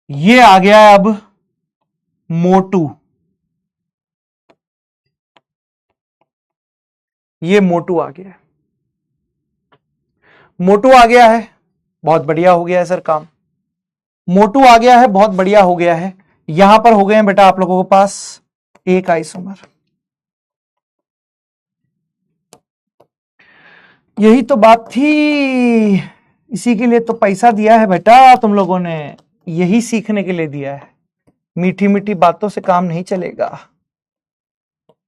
ये आ गया है अब मोटू, ये मोटू आ गया है, मोटू आ गया है, बहुत बढ़िया हो गया है सर काम, मोटू आ गया है, बहुत बढ़िया हो गया है। यहां पर हो गए हैं बेटा आप लोगों के पास एक आइसोमर, यही तो बात थी, इसी के लिए तो पैसा दिया है बेटा तुम लोगों ने, यही सीखने के लिए दिया है, मीठी मीठी बातों से काम नहीं चलेगा।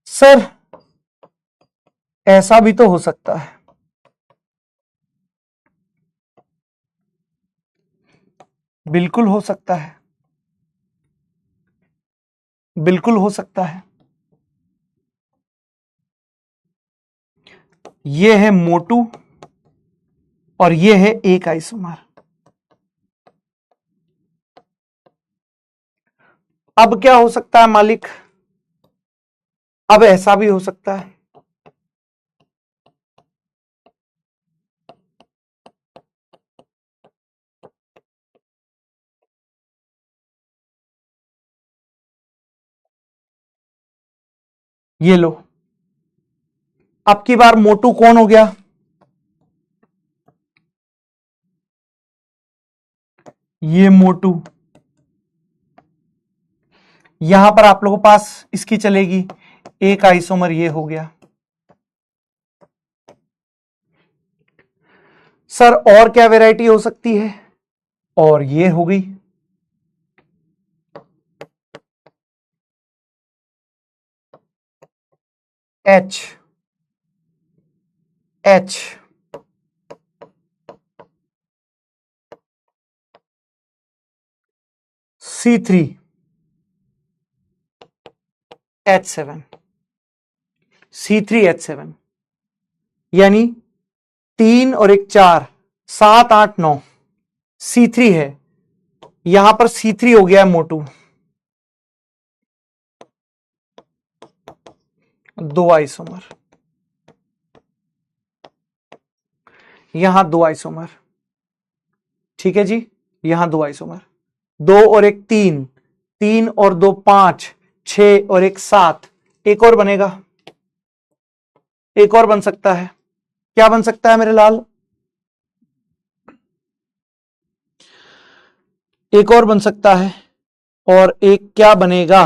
सर ऐसा भी तो हो सकता है, बिल्कुल हो सकता है, बिल्कुल हो सकता है, ये है मोटू और ये है एक आइसोमर। अब क्या हो सकता है मालिक, अब ऐसा भी हो सकता है, ये लो, अब की बार मोटू कौन हो गया, ये मोटू, यहां पर आप लोगों के पास इसकी चलेगी एक आइसोमर, ये हो गया। सर और क्या वैरायटी हो सकती है, और ये हो गई, एच एच C3H7, C3H7, यानी 3 और 1 4, 7 8 9, C3 है, यहां पर C3 हो गया है मोटू, दो आइसोमर, यहां दो आइसोमर, ठीक है जी, यहां दो आइसोमर, 2 और 1 3, 3 और 2 5, 6 और 1 7, एक और बनेगा, एक और बन सकता है, क्या बन सकता है मेरे लाल, एक और बन सकता है, और एक क्या बनेगा,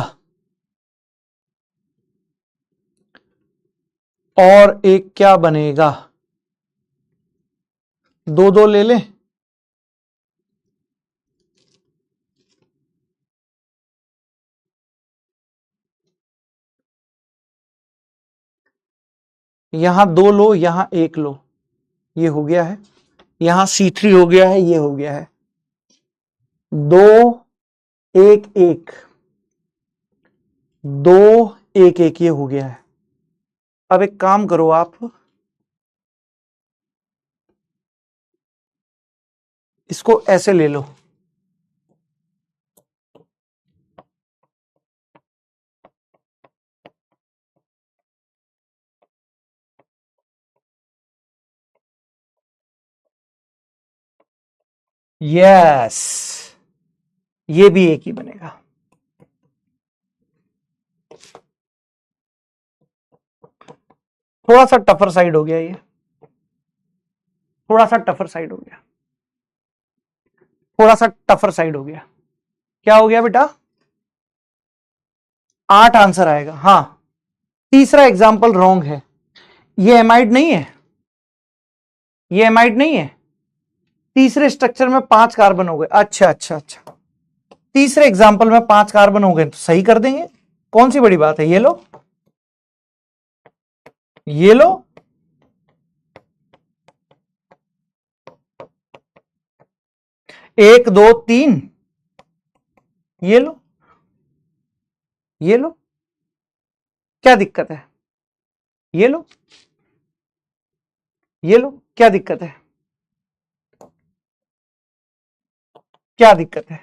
और एक क्या बनेगा, दो दो ले लें, यहां दो लो, यहां एक लो, ये हो गया है, यहां C3 हो गया है, ये हो गया है, दो एक एक, दो एक एक, ये हो गया है। अब एक काम करो आप, इसको ऐसे ले लो, यस, ये भी एक ही बनेगा, थोड़ा सा टफर साइड हो गया, ये थोड़ा सा टफर साइड हो गया, थोड़ा सा टफर साइड हो गया। क्या हो गया बेटा? 8 आंसर आएगा। हां, तीसरा एग्जाम्पल रॉन्ग है। ये एमाइड नहीं है, ये एमाइड नहीं है। तीसरे स्ट्रक्चर में 5 कार्बन हो गए। अच्छा अच्छा अच्छा, तीसरे एग्जाम्पल में 5 कार्बन हो गए तो सही कर देंगे, कौन सी बड़ी बात है। ये लो, ये लो, एक दो तीन, ये लो, ये लो, क्या दिक्कत है? ये लो, ये लो, क्या दिक्कत है? क्या दिक्कत है?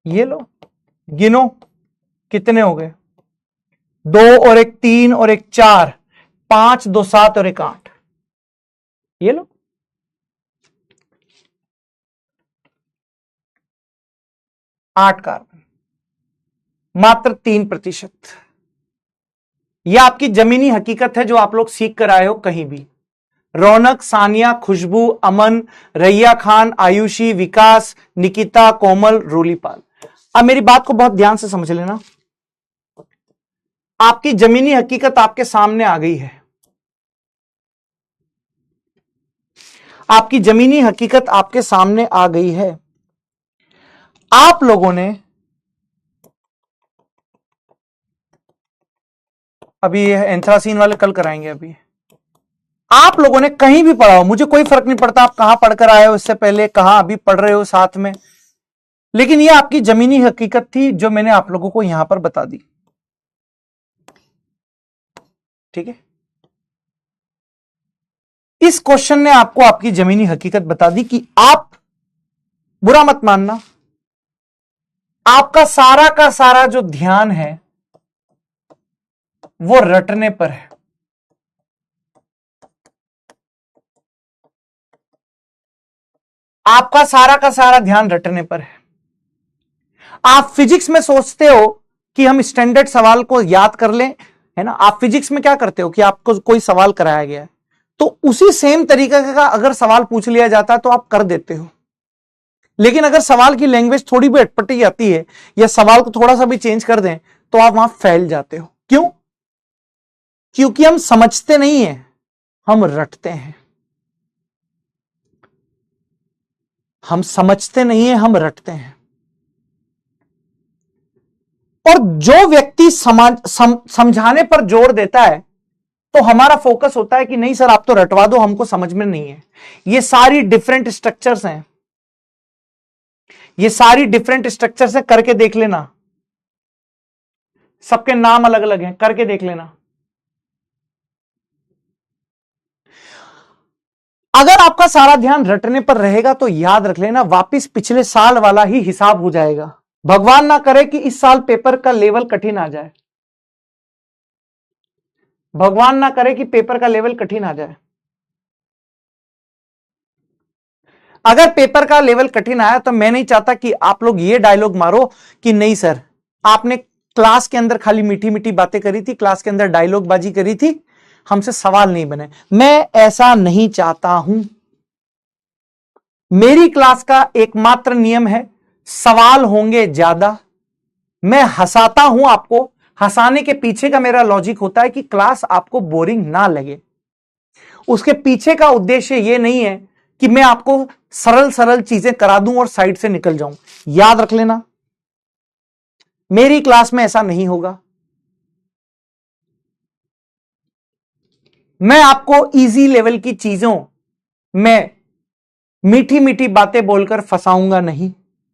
ये लो, गिनो कितने हो गए? 2 और 1 3 और 1 4, 5 2 7 और 1 8। ये लो, 8 कार्बन, मात्र 3%। यह आपकी जमीनी हकीकत है जो आप लोग सीख कर आए हो कहीं भी। रौनक, सानिया, खुशबू, अमन, रैया खान, आयुषी, विकास, निकिता, कोमल, रोलीपाल। अब मेरी बात को बहुत ध्यान से समझ लेना। आपकी जमीनी हकीकत आपके सामने आ गई है। आपकी जमीनी हकीकत आपके सामने आ गई है। आप लोगों ने अभी एंथ्रासीन वाले कल कराएंगे। अभी आप लोगों ने कहीं भी पढ़ा हो, मुझे कोई फर्क नहीं पड़ता आप कहां पढ़कर आए हो इससे पहले, कहां अभी पढ़ रहे हो साथ में, लेकिन यह आपकी जमीनी हकीकत थी जो मैंने आप लोगों को यहां पर बता दी। ठीक है, इस क्वेश्चन ने आपको आपकी जमीनी हकीकत बता दी कि आप, बुरा मत मानना, आपका सारा का सारा जो ध्यान है वो रटने पर है। आपका सारा का सारा ध्यान रटने पर है। आप फिजिक्स में सोचते हो कि हम स्टैंडर्ड सवाल को याद कर लें, है ना। आप फिजिक्स में क्या करते हो कि आपको कोई सवाल कराया गया है तो उसी सेम तरीके का अगर सवाल पूछ लिया जाता है तो आप कर देते हो। लेकिन अगर सवाल की लैंग्वेज थोड़ी भी अटपटी आती है या सवाल को थोड़ा सा भी चेंज कर दें तो आप वहां फैल जाते हो। क्यों? क्योंकि हम समझते नहीं है, हम रटते हैं। हम समझते नहीं है, हम रटते हैं। और जो व्यक्ति समझाने पर जोर देता है तो हमारा फोकस होता है कि नहीं सर आप तो रटवा दो, हमको समझ में नहीं है। ये सारी डिफरेंट स्ट्रक्चर्स हैं, ये सारी डिफरेंट स्ट्रक्चर्स हैं, करके देख लेना। सबके नाम अलग अलग हैं, करके देख लेना। अगर आपका सारा ध्यान रटने पर रहेगा तो याद रख लेना वापिस पिछले साल वाला ही हिसाब हो जाएगा। भगवान ना करे कि इस साल पेपर का लेवल कठिन आ जाए, भगवान ना करे कि पेपर का लेवल कठिन आ जाए। अगर पेपर का लेवल कठिन आया तो मैं नहीं चाहता कि आप लोग ये डायलॉग मारो कि नहीं सर आपने क्लास के अंदर खाली मीठी मीठी बातें करी थी, क्लास के अंदर डायलॉग बाजी करी थी, हमसे सवाल नहीं बने। मैं ऐसा नहीं चाहता हूं। मेरी क्लास का एकमात्र नियम है सवाल होंगे ज्यादा। मैं हंसाता हूं आपको, हंसाने के पीछे का मेरा लॉजिक होता है कि क्लास आपको बोरिंग ना लगे। उसके पीछे का उद्देश्य यह नहीं है कि मैं आपको सरल सरल चीजें करा दूं और साइड से निकल जाऊं। याद रख लेना मेरी क्लास में ऐसा नहीं होगा। मैं आपको इजी लेवल की चीजों में मीठी मीठी बातें बोलकर फंसाऊंगा नहीं।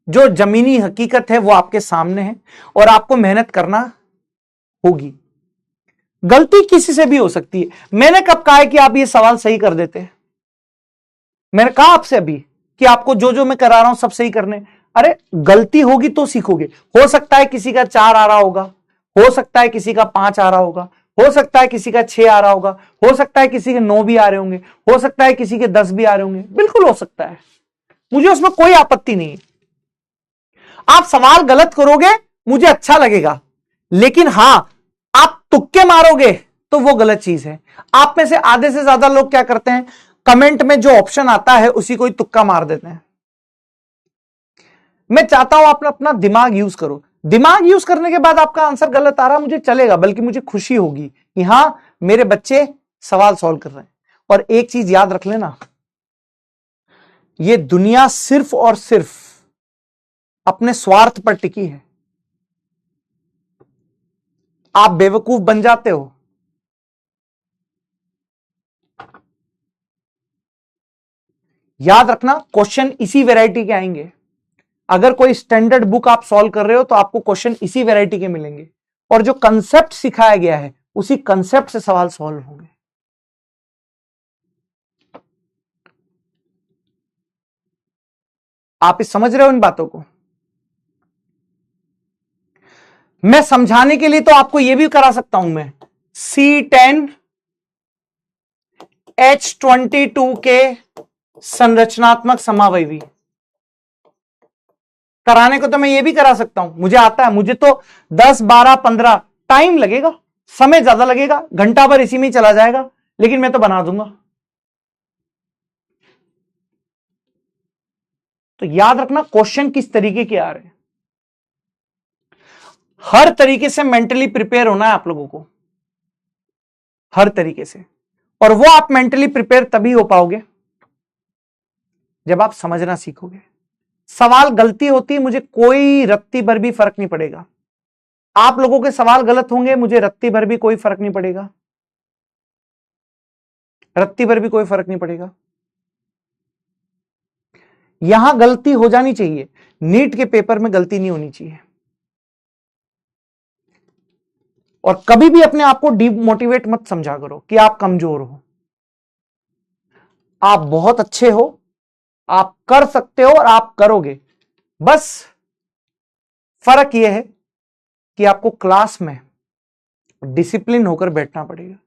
जो जमीनी हकीकत है वो आपके सामने है और आपको मेहनत करना होगी। गलती किसी से भी हो सकती है। मैंने कब कहा है कि आप ये सवाल सही कर देते हैं? मैंने कहा आपसे अभी कि आपको जो जो मैं करा रहा हूं सब सही करने। अरे गलती होगी तो सीखोगे। हो सकता है किसी का 4 आ रहा होगा, हो सकता है किसी का 5 आ रहा होगा, हो सकता है किसी का 6 आ रहा होगा, हो सकता है किसी के 9 भी आ रहे होंगे, हो सकता है किसी के 10 भी आ रहे होंगे। बिल्कुल हो सकता है, मुझे उसमें कोई आपत्ति नहीं है। आप सवाल गलत करोगे मुझे अच्छा लगेगा, लेकिन हां आप तुक्के मारोगे तो वो गलत चीज है। आप में से आधे से ज्यादा लोग क्या करते हैं, कमेंट में जो ऑप्शन आता है उसी को ही तुक्का मार देते हैं। मैं चाहता हूं आप अपना दिमाग यूज करो। दिमाग यूज करने के बाद आपका आंसर गलत आ रहा मुझे चलेगा, बल्कि मुझे खुशी होगी कि हां मेरे बच्चे सवाल सॉल्व कर रहे हैं। और एक चीज याद रख लेना, ये दुनिया सिर्फ और सिर्फ अपने स्वार्थ पर टिकी है। आप बेवकूफ बन जाते हो, याद रखना क्वेश्चन इसी वैरायटी के आएंगे। अगर कोई स्टैंडर्ड बुक आप सॉल्व कर रहे हो तो आपको क्वेश्चन इसी वैरायटी के मिलेंगे, और जो कंसेप्ट सिखाया गया है उसी कंसेप्ट से सवाल सॉल्व होंगे। आप इस समझ रहे हो इन बातों को? मैं समझाने के लिए तो आपको यह भी करा सकता हूं, मैं C10 H22 के संरचनात्मक समावयवी कराने को तो मैं ये भी करा सकता हूं, मुझे आता है। मुझे तो 10 12 15 टाइम लगेगा, समय ज्यादा लगेगा, घंटा भर इसी में ही चला जाएगा, लेकिन मैं तो बना दूंगा। तो याद रखना क्वेश्चन किस तरीके के आ रहे हैं, हर तरीके से मेंटली प्रिपेयर होना है आप लोगों को, हर तरीके से। और वो आप मेंटली प्रिपेयर तभी हो पाओगे जब आप समझना सीखोगे। सवाल गलती होती है, मुझे कोई रत्ती भर भी फर्क नहीं पड़ेगा। आप लोगों के सवाल गलत होंगे, मुझे रत्ती भर भी कोई फर्क नहीं पड़ेगा, रत्ती भर भी कोई फर्क नहीं पड़ेगा। यहां गलती हो जानी चाहिए, नीट के पेपर में गलती नहीं होनी चाहिए। और कभी भी अपने आप को डिमोटिवेट मत समझा करो कि आप कमजोर हो। आप बहुत अच्छे हो, आप कर सकते हो और आप करोगे। बस फर्क यह है कि आपको क्लास में डिसिप्लिन होकर बैठना पड़ेगा,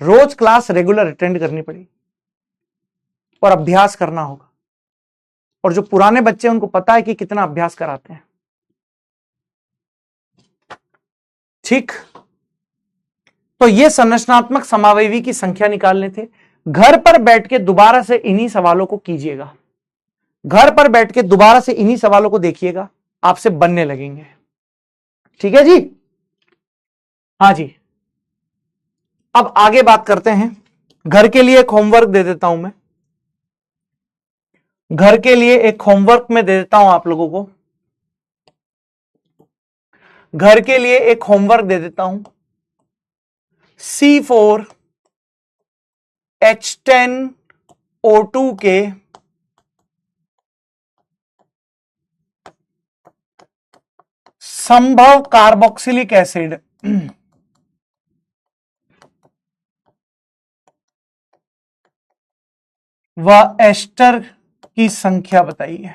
रोज क्लास रेगुलर अटेंड करनी पड़ेगी और अभ्यास करना होगा। और जो पुराने बच्चे उनको पता है कि कितना अभ्यास कराते हैं। ठीक, तो ये संरचनात्मक समावयवी की संख्या निकालने थे। घर पर बैठ के दोबारा से इन्हीं सवालों को कीजिएगा, घर पर बैठ के दोबारा से इन्हीं सवालों को देखिएगा, आपसे बनने लगेंगे। ठीक है जी? हाँ जी, अब आगे बात करते हैं। घर के लिए एक होमवर्क दे देता हूं मैं, घर के लिए एक होमवर्क में दे देता हूं आप लोगों को, घर के लिए एक होमवर्क दे देता हूं। C4 H10O2 के संभव कार्बोक्सिलिक एसिड व एस्टर की संख्या बताइए।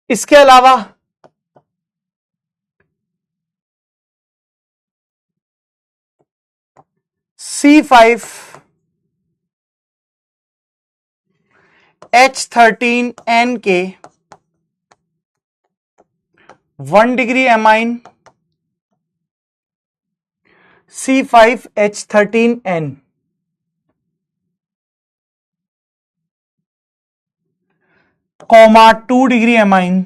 इसके अलावा C5 H13N के 1 degree amine C5H13N comma 2 degree amine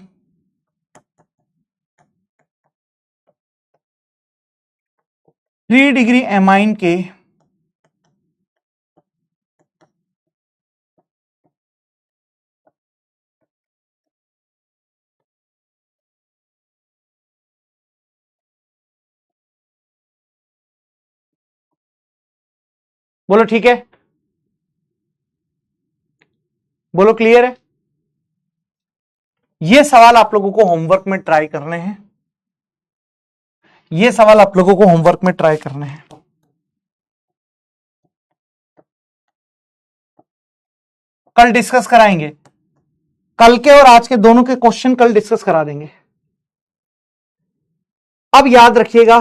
three degree amine के बोलो ठीक है, बोलो क्लियर है। ये सवाल आप लोगों को होमवर्क में ट्राई करने हैं, ये सवाल आप लोगों को होमवर्क में ट्राई करने हैं। कल डिस्कस कराएंगे, कल के और आज के दोनों के क्वेश्चन कल डिस्कस करा देंगे। अब याद रखिएगा,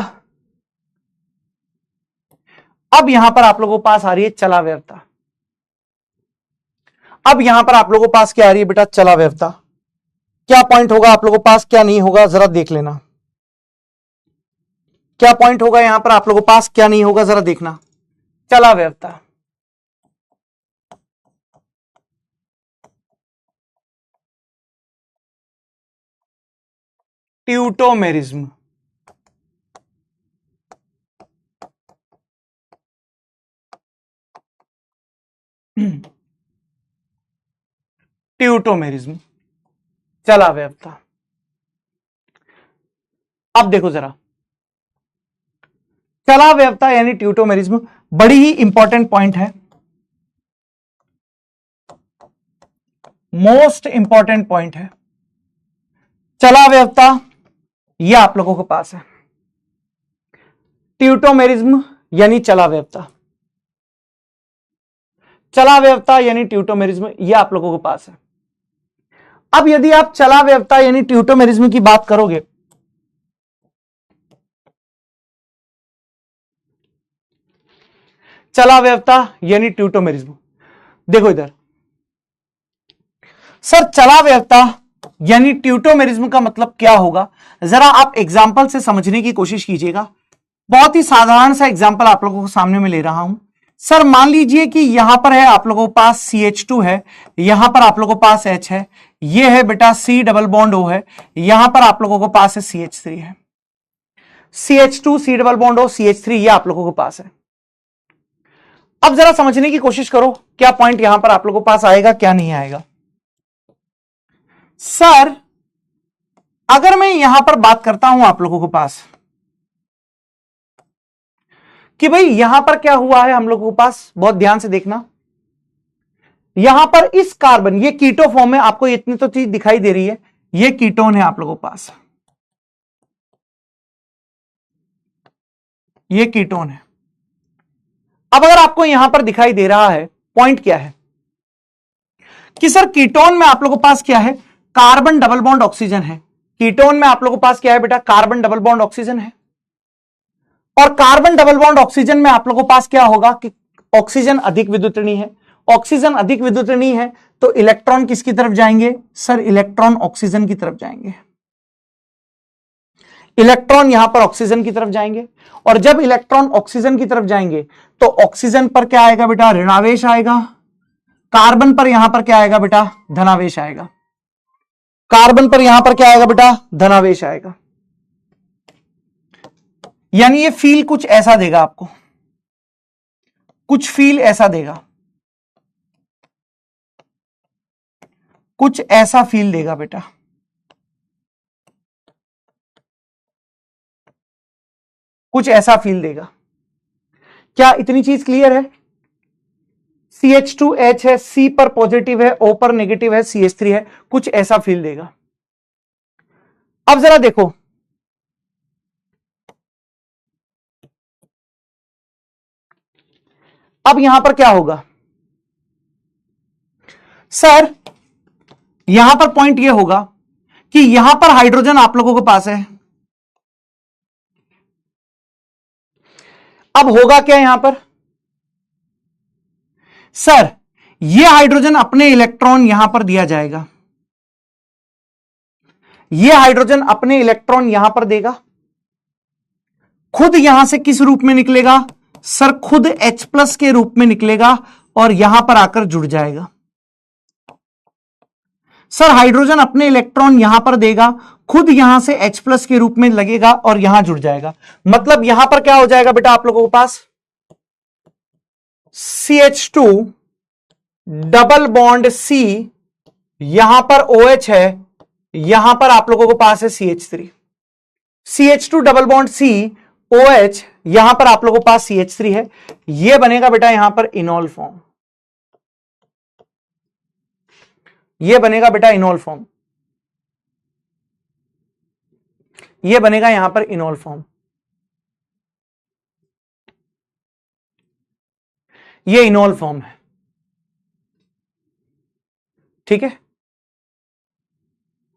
अब यहां पर आप लोगों के पास आ रही है चला व्यवता। अब यहां पर आप लोगों के पास क्या आ रही है बेटा? चला व्यवता। क्या पॉइंट होगा आप लोगों के पास, क्या नहीं होगा, जरा देख लेना। क्या पॉइंट होगा यहां पर आप लोगों के पास, क्या नहीं होगा जरा देखना। चला व्यवता, ट्यूटोमेरिज्म, ट्यूटोमेरिज्म, चला व्यवता। अब देखो जरा, चला व्यवता यानी ट्यूटोमेरिज्म बड़ी ही इंपॉर्टेंट पॉइंट है, मोस्ट इंपॉर्टेंट पॉइंट है। चला व्यवता यह आप लोगों के पास है, ट्यूटोमेरिज्म यानी चला व्यवता, चला व्यवता यानी ट्यूटोमेरिज्म यह आप लोगों के पास है। अब यदि आप चला व्यवता यानी ट्यूटोमेरिज्म की बात करोगे, चला व्यवता यानी ट्यूटोमेरिज्म, देखो इधर सर, चला व्यवता यानी ट्यूटोमेरिज्म का मतलब क्या होगा, जरा आप एग्जाम्पल से समझने की कोशिश कीजिएगा। बहुत ही साधारण सा एग्जाम्पल आप लोगों को सामने में ले रहा हूं। सर मान लीजिए कि यहां पर है आप लोगों के पास CH2 है, यहां पर आप लोगों के पास H है, ये है बेटा C डबल बॉन्ड O है, यहां पर आप लोगों के पास है CH3 है, CH2 C double bond O CH3 ये आप लोगों के पास है। अब जरा समझने की कोशिश करो, क्या पॉइंट यहां पर आप लोगों के पास आएगा, क्या नहीं आएगा। सर अगर मैं यहां पर बात करता हूं आप लोगों के पास कि भाई यहां पर क्या हुआ है हम लोगों के पास, बहुत ध्यान से देखना, यहां पर इस कार्बन, ये कीटो फॉर्म में, आपको इतनी तो चीज दिखाई दे रही है, ये कीटोन है आप लोगों के पास, ये कीटोन है। अब अगर आपको यहां पर दिखाई दे रहा है, पॉइंट क्या है कि सर कीटोन में आप लोगों के पास क्या है, कार्बन डबल बॉन्ड ऑक्सीजन है। कीटोन में आप लोगों के पास क्या है बेटा, कार्बन डबल बॉन्ड ऑक्सीजन है। और कार्बन डबल बॉन्ड ऑक्सीजन में आप लोगों के पास क्या होगा कि ऑक्सीजन अधिक विद्युतरणीय है, ऑक्सीजन अधिक विद्युतरणीय है तो इलेक्ट्रॉन किसकी तरफ जाएंगे, सर इलेक्ट्रॉन ऑक्सीजन की तरफ जाएंगे, इलेक्ट्रॉन यहां पर ऑक्सीजन की तरफ जाएंगे। और जब इलेक्ट्रॉन ऑक्सीजन की तरफ जाएंगे तो ऑक्सीजन पर क्या आएगा बेटा, ऋणावेश आएगा, कार्बन पर यहां पर क्या आएगा बेटा, धनावेश आएगा, कार्बन पर यहां पर क्या आएगा बेटा, धनावेश आएगा। यानी ये फील कुछ ऐसा देगा आपको, कुछ फील ऐसा देगा, कुछ ऐसा फील देगा बेटा। कुछ ऐसा फील देगा। क्या इतनी चीज क्लियर है? CH2H है, C पर पॉजिटिव है, O पर नेगेटिव है, CH3 है, कुछ ऐसा फील देगा। अब जरा देखो, अब यहां पर क्या होगा सर, यहां पर पॉइंट यह होगा कि यहां पर हाइड्रोजन आप लोगों के पास है। अब होगा क्या यहां पर सर, यह हाइड्रोजन अपने इलेक्ट्रॉन यहां पर दिया जाएगा, यह हाइड्रोजन अपने इलेक्ट्रॉन यहां पर देगा, खुद यहां से किस रूप में निकलेगा सर, खुद H+ के रूप में निकलेगा और यहां पर आकर जुड़ जाएगा। सर हाइड्रोजन अपने इलेक्ट्रॉन यहां पर देगा, खुद यहां से H+ के रूप में लगेगा और यहां जुड़ जाएगा। मतलब यहां पर क्या हो जाएगा बेटा आप लोगों के पास, CH2 डबल बॉन्ड C, यहां पर OH है, यहां पर आप लोगों के पास है CH3, CH2 double bond C OH, यहां पर आप लोगों के पास CH3 है, यह बनेगा बेटा यहां पर इनॉल फॉर्म, यह बनेगा बेटा इनॉल फॉर्म, यह बनेगा यहां पर इनॉल फॉर्म, यह इनॉल फॉर्म है, ठीक है।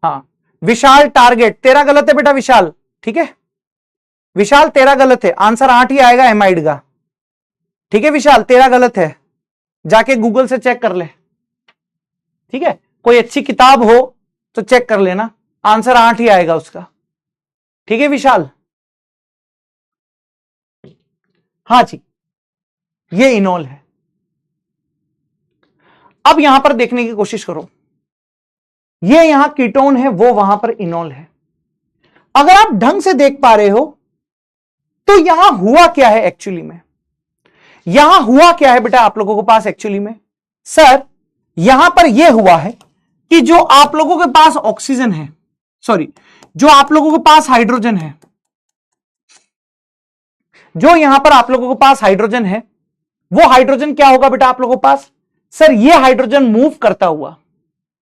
हाँ विशाल, टारगेट तेरा गलत है बेटा विशाल, ठीक है विशाल तेरा गलत है, आंसर 8 ही आएगा एमाइड का, ठीक है विशाल तेरा गलत है, जाके गूगल से चेक कर ले, ठीक है कोई अच्छी किताब हो तो चेक कर लेना, आंसर 8 ही आएगा उसका, ठीक है विशाल। हां जी, ये इनोल है। अब यहां पर देखने की कोशिश करो, ये यहां कीटोन है, वो वहां पर इनोल है। अगर आप ढंग से देख पा रहे हो तो यहां हुआ क्या है एक्चुअली में, यहां हुआ क्या है बेटा आप लोगों के पास एक्चुअली में? सर यहां पर यह हुआ है कि जो आप लोगों के पास ऑक्सीजन है, सॉरी, जो आप लोगों के पास हाइड्रोजन है, जो यहां पर आप लोगों के पास हाइड्रोजन है, वो हाइड्रोजन क्या होगा बेटा आप लोगों के पास? सर ये हाइड्रोजन मूव करता हुआ,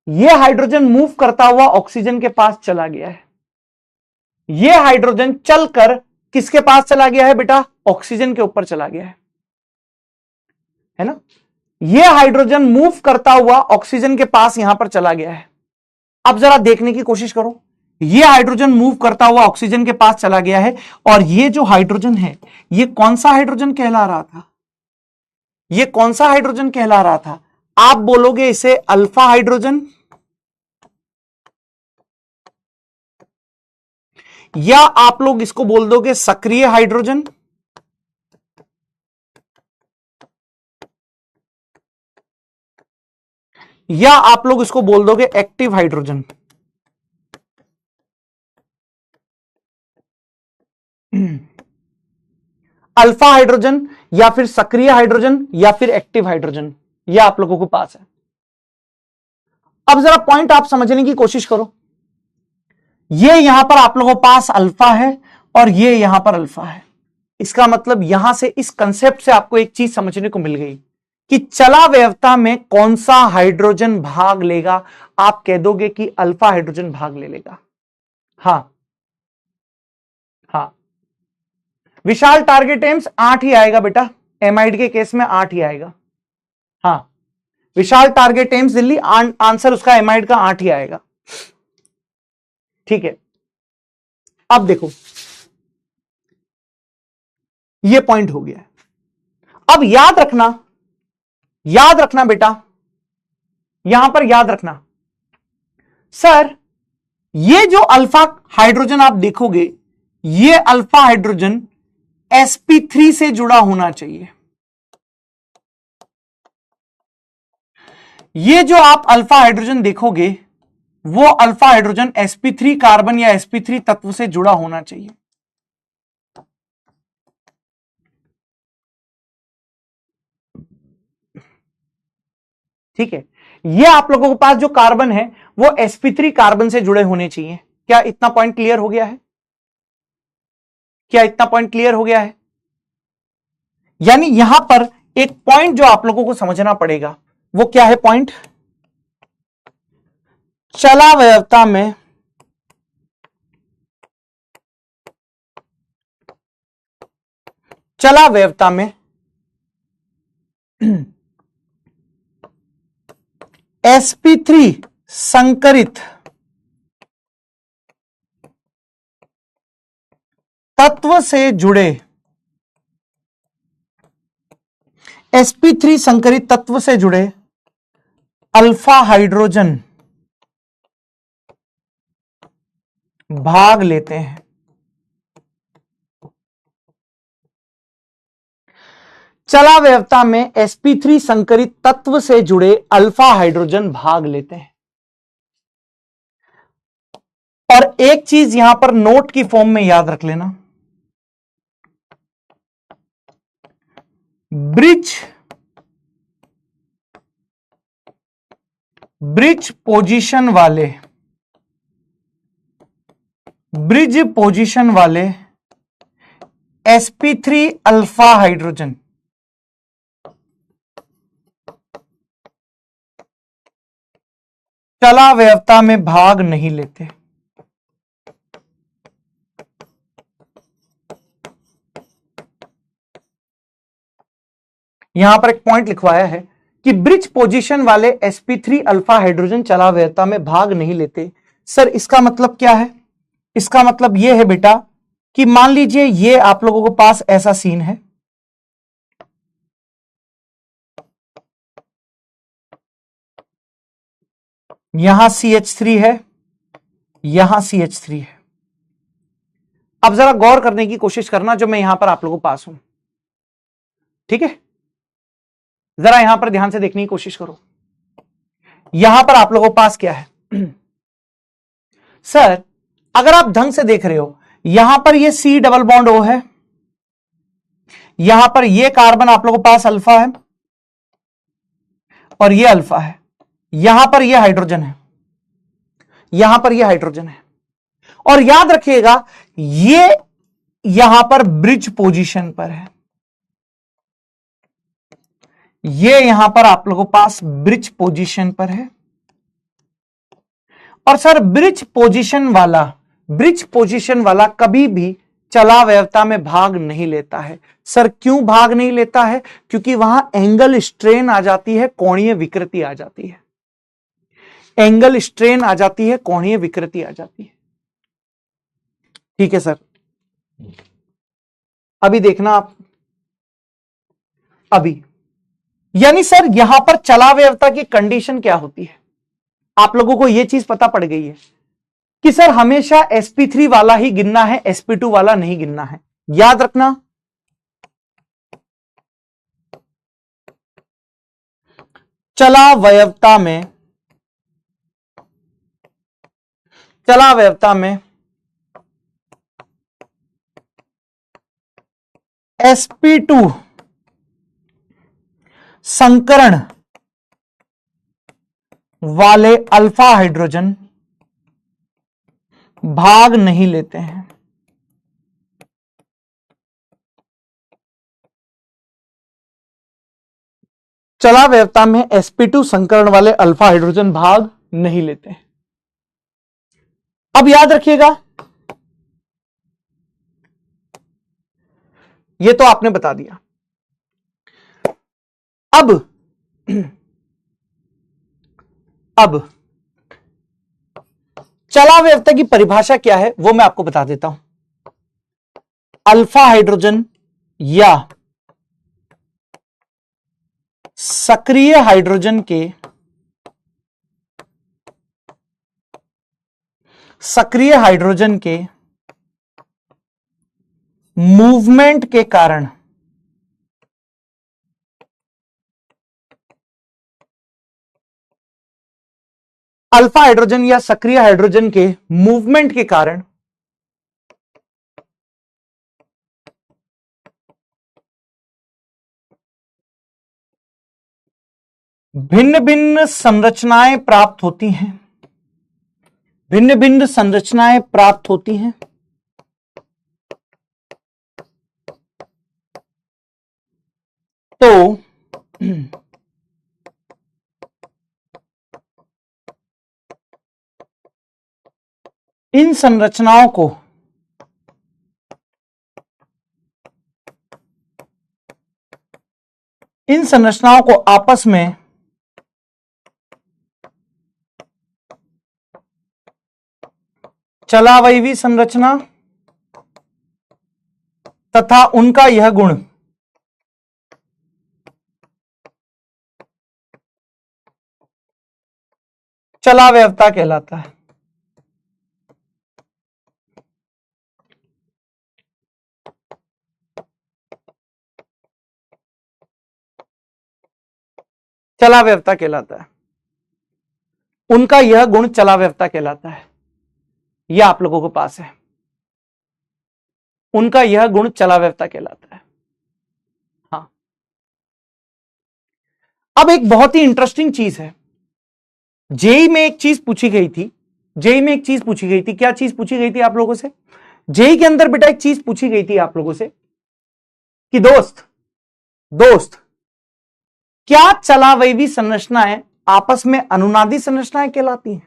ये हाइड्रोजन मूव करता हुआ ऑक्सीजन के पास चला गया है। ये हाइड्रोजन चलकर किसके पास चला गया है बेटा? ऑक्सीजन के ऊपर चला गया है ना? ये हाइड्रोजन मूव करता हुआ ऑक्सीजन के पास यहां पर चला गया है। अब जरा देखने की कोशिश करो, ये हाइड्रोजन मूव करता हुआ ऑक्सीजन के पास चला गया है, और ये जो हाइड्रोजन है, ये कौन सा हाइड्रोजन कहला रहा था? ये कौन सा हाइड्रोजन कहला रहा था? आप बोलोगे इसे अल्फा हाइड्रोजन, या आप लोग इसको बोल दोगे सक्रिय हाइड्रोजन, या आप लोग इसको बोल दोगे एक्टिव हाइड्रोजन। अल्फा हाइड्रोजन या फिर सक्रिय हाइड्रोजन या फिर एक्टिव हाइड्रोजन, यह आप लोगों के पास है। अब जरा पॉइंट आप समझने की कोशिश करो, ये यहां पर आप लोगों के पास अल्फा है और ये यहां पर अल्फा है। इसका मतलब यहां से इस कंसेप्ट से आपको एक चीज समझने को मिल गई कि चला व्यवस्था में कौन सा हाइड्रोजन भाग लेगा? आप कह दोगे कि अल्फा हाइड्रोजन भाग ले लेगा। हां हां, विशाल टारगेट एम्स 8 ही आएगा बेटा, एमाइड के केस में 8 ही आएगा। हां, विशाल टारगेट एम्स दिल्ली, आंसर उसका एमाइड का 8 ही आएगा। ठीक है, अब देखो ये पॉइंट हो गया है। अब याद रखना बेटा, यहां पर याद रखना, सर ये जो अल्फा हाइड्रोजन आप देखोगे, ये अल्फा हाइड्रोजन sp3 से जुड़ा होना चाहिए। ये जो आप अल्फा हाइड्रोजन देखोगे, वो अल्फा हाइड्रोजन sp3 कार्बन या sp3 तत्व से जुड़ा होना चाहिए। ठीक है, ये आप लोगों के पास जो कार्बन है वो sp3 कार्बन से जुड़े होने चाहिए। क्या इतना पॉइंट क्लियर हो गया है? क्या इतना पॉइंट क्लियर हो गया है? यानी यहां पर एक पॉइंट जो आप लोगों को समझना पड़ेगा, वो क्या है पॉइंट? चला व्यवस्था में sp3 संकरित तत्व से जुड़े, sp3 संकरित तत्व से जुड़े अल्फा हाइड्रोजन भाग लेते हैं। चला व्यवस्था में sp3 संकरित तत्व से जुड़े अल्फा हाइड्रोजन भाग लेते हैं। और एक चीज यहां पर नोट की फॉर्म में याद रख लेना, ब्रिज पोजीशन वाले sp3 अल्फा हाइड्रोजन चला व्यवस्था में भाग नहीं लेते। यहां पर एक पॉइंट लिखवाया है कि ब्रिज पोजीशन वाले sp3 अल्फा हाइड्रोजन चला व्यवस्था में भाग नहीं लेते। सर इसका मतलब क्या है? इसका मतलब यह है बेटा कि मान लीजिए ये आप लोगों के पास ऐसा सीन है, यहां CH3 है, यहां CH3 है। अब जरा गौर करने की कोशिश करना जो मैं यहां पर आप लोगों के पास हूं, ठीक है, जरा यहां पर ध्यान से देखने की कोशिश करो। यहां पर आप लोगों के पास क्या है सर, अगर आप ढंग से देख रहे हो, यहां पर ये C डबल बॉन्ड O है, यहां पर ये कार्बन आप लोगों के पास अल्फा है और ये अल्फा है, यहां पर ये हाइड्रोजन है, यहां पर ये हाइड्रोजन है। और याद रखिएगा ये यहां पर ब्रिज पोजीशन पर है, ये यहां पर आप लोगों के पास ब्रिज पोजीशन पर है। और सर ब्रिज पोजीशन वाला कभी भी चलावयवता में भाग नहीं लेता है। सर क्यों भाग नहीं लेता है? क्योंकि वहां एंगल स्ट्रेन आ जाती है, कोणीय विकृति आ जाती है, एंगल स्ट्रेन आ जाती है, कोणीय विकृति आ जाती है। ठीक है सर, अभी देखना आप, अभी यानी सर यहां पर चलावयवता की कंडीशन क्या होती है, आप लोगों को यह चीज पता पड़ गई है कि सर हमेशा sp3 वाला ही गिनना है, sp2 वाला नहीं गिनना है। याद रखना, चलावयवता में sp2 संकरण वाले अल्फा हाइड्रोजन भाग नहीं लेते हैं। चलावयवता में sp2 संकरण वाले अल्फा हाइड्रोजन भाग नहीं लेते हैं। अब याद रखिएगा, ये तो आपने बता दिया। अब चलावयवता की परिभाषा क्या है वो मैं आपको बता देता हूं। अल्फा हाइड्रोजन या सक्रिय हाइड्रोजन के मूवमेंट के कारण अल्फा हाइड्रोजन या सक्रिय हाइड्रोजन के मूवमेंट के कारण भिन्न भिन्न संरचनाएं प्राप्त होती हैं, भिन्न भिन्न संरचनाएं प्राप्त होती हैं। तो इन संरचनाओं को आपस में चलावयवी संरचना तथा उनका यह गुण चलावयवता कहलाता है। चलावयवता कहलाता है, उनका यह गुण चलावयवता कहलाता है। यह आप लोगों के पास है, उनका यह गुण चलावयवता कहलाता है। हाँ, अब एक बहुत ही इंटरेस्टिंग चीज है, जेई में एक चीज पूछी गई थी, क्या चीज पूछी गई थी आप लोगों से? जेई के अंदर बेटा एक चीज पूछी गई थी आप लोगों से कि दोस्त क्या चलावयवी संरचनाएं आपस में अनुनादी संरचनाएं कहलाती हैं?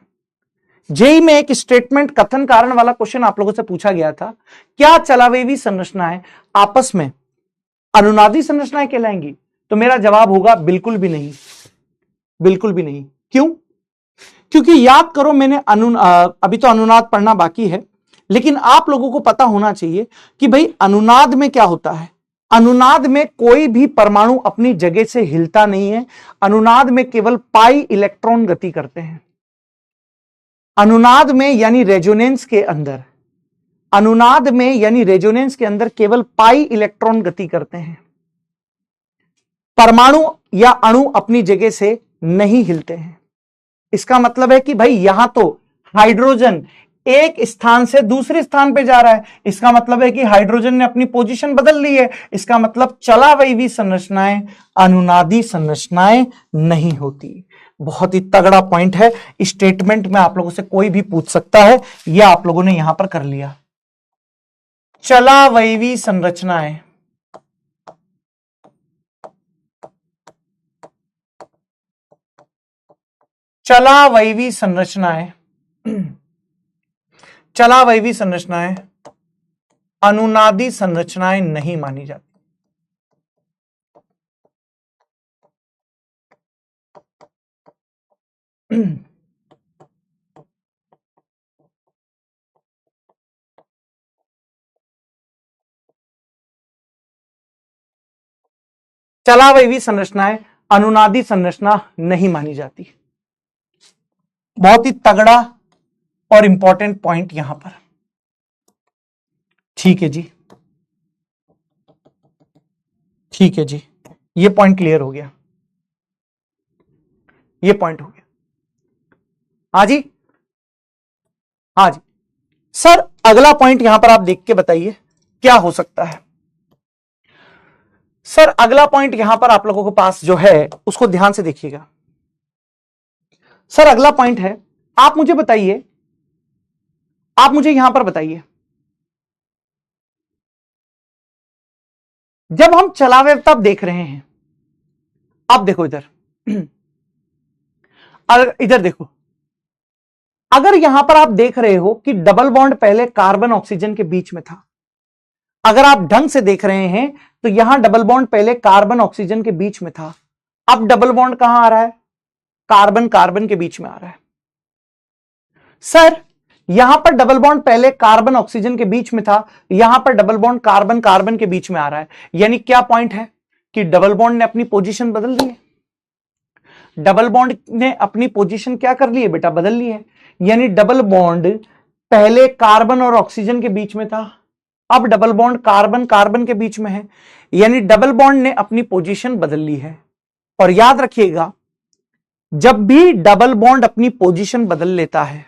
जेई में एक स्टेटमेंट कथन कारण वाला क्वेश्चन आप लोगों से पूछा गया था, क्या चलावयवी संरचनाएं आपस में अनुनादी संरचनाएं कहलाएंगी? तो मेरा जवाब होगा बिल्कुल भी नहीं, बिल्कुल भी नहीं। क्यों? क्योंकि याद करो, मैंने अभी तो अनुनाद पढ़ना बाकी है, लेकिन आप लोगों को पता होना चाहिए कि भाई अनुनाद में क्या होता है। अनुनाद में कोई भी परमाणु अपनी जगह से हिलता नहीं है, अनुनाद में केवल पाई इलेक्ट्रॉन गति करते हैं। अनुनाद में यानी रेजोनेंस के अंदर केवल पाई इलेक्ट्रॉन गति करते हैं। परमाणु या अणु अपनी जगह से नहीं हिलते हैं। इसका मतलब है कि भाई यहां तो हाइड्रोजन एक स्थान से दूसरे स्थान पे जा रहा है, इसका मतलब है कि हाइड्रोजन ने अपनी पोजीशन बदल ली है। इसका मतलब चलावयवी संरचनाएं अनुनादी संरचनाएं नहीं होती। बहुत ही तगड़ा पॉइंट है, स्टेटमेंट में आप लोगों से कोई भी पूछ सकता है, यह आप लोगों ने यहां पर कर लिया। चलावयवी संरचनाएं चलावयवी संरचनाएं चलावयवी संरचनाएं अनुनादी संरचनाएं नहीं मानी जाती। चलावयवी संरचनाएं अनुनादी संरचना नहीं मानी जाती। बहुत ही तगड़ा और इंपॉर्टेंट पॉइंट यहां पर। ठीक है जी, ठीक है जी, ये पॉइंट क्लियर हो गया, ये पॉइंट हो गया। हाँ जी, हाँ जी सर, अगला पॉइंट यहां पर आप देख के बताइए क्या हो सकता है। सर अगला पॉइंट यहां पर आप लोगों के पास जो है उसको ध्यान से देखिएगा। सर अगला पॉइंट है, आप मुझे बताइए, आप मुझे यहां पर बताइए, जब हम चलावयवता देख रहे हैं, आप देखो इधर, इधर देखो, अगर यहां पर आप देख रहे हो कि डबल बॉन्ड पहले कार्बन ऑक्सीजन के बीच में था, अगर आप ढंग से देख रहे हैं तो यहां डबल बॉन्ड पहले कार्बन ऑक्सीजन के बीच में था, अब डबल बॉन्ड कहां आ रहा है, कार्बन कार्बन के बीच में आ रहा है। सर यहां पर डबल बॉन्ड पहले कार्बन ऑक्सीजन के बीच में था, यहां पर डबल बॉन्ड कार्बन कार्बन के बीच में आ रहा है, यानी क्या पॉइंट है कि डबल बॉन्ड ने अपनी पोजीशन बदल दी है। डबल बॉन्ड ने अपनी पोजीशन क्या कर ली है बेटा, बदल ली है। यानी डबल बॉन्ड पहले कार्बन और ऑक्सीजन के बीच में था, अब डबल बॉन्ड कार्बन कार्बन के बीच में है, यानी डबल बॉन्ड ने अपनी पोजीशन बदल ली है। और याद रखिएगा, जब भी डबल बॉन्ड अपनी पोजीशन बदल लेता है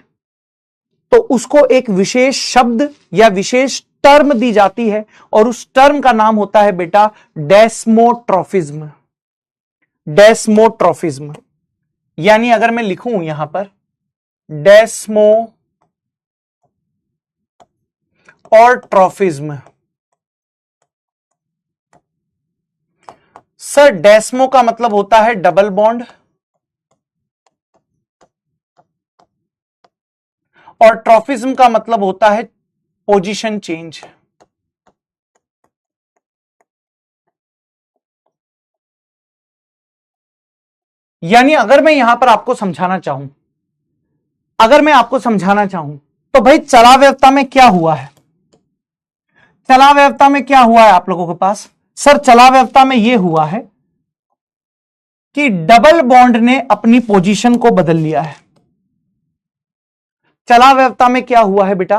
तो उसको एक विशेष शब्द या विशेष टर्म दी जाती है, और उस टर्म का नाम होता है बेटा डेस्मोट्रॉफिज्म। डेस्मोट्रॉफिज्म, यानी अगर मैं लिखूं यहां पर डेस्मो और ट्रॉफिज्म। सर डेस्मो का मतलब होता है डबल बॉन्ड, और ट्रॉफिज्म का मतलब होता है पोजीशन चेंज। यानी अगर मैं यहां पर आपको समझाना चाहूं, अगर मैं आपको समझाना चाहूं तो भाई चलावयवता में क्या हुआ है, चलावयवता में क्या हुआ है आप लोगों के पास। सर चलावयवता में यह हुआ है कि डबल बॉन्ड ने अपनी पोजीशन को बदल लिया है। चलावयवता में क्या हुआ है बेटा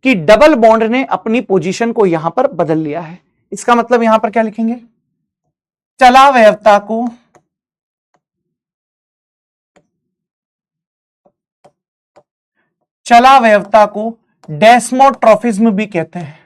कि डबल बॉन्ड ने अपनी पोजीशन को यहां पर बदल लिया है। इसका मतलब यहां पर क्या लिखेंगे, चलावयवता को चलावयवता को डेस्मोट्रॉफिज्म भी कहते हैं।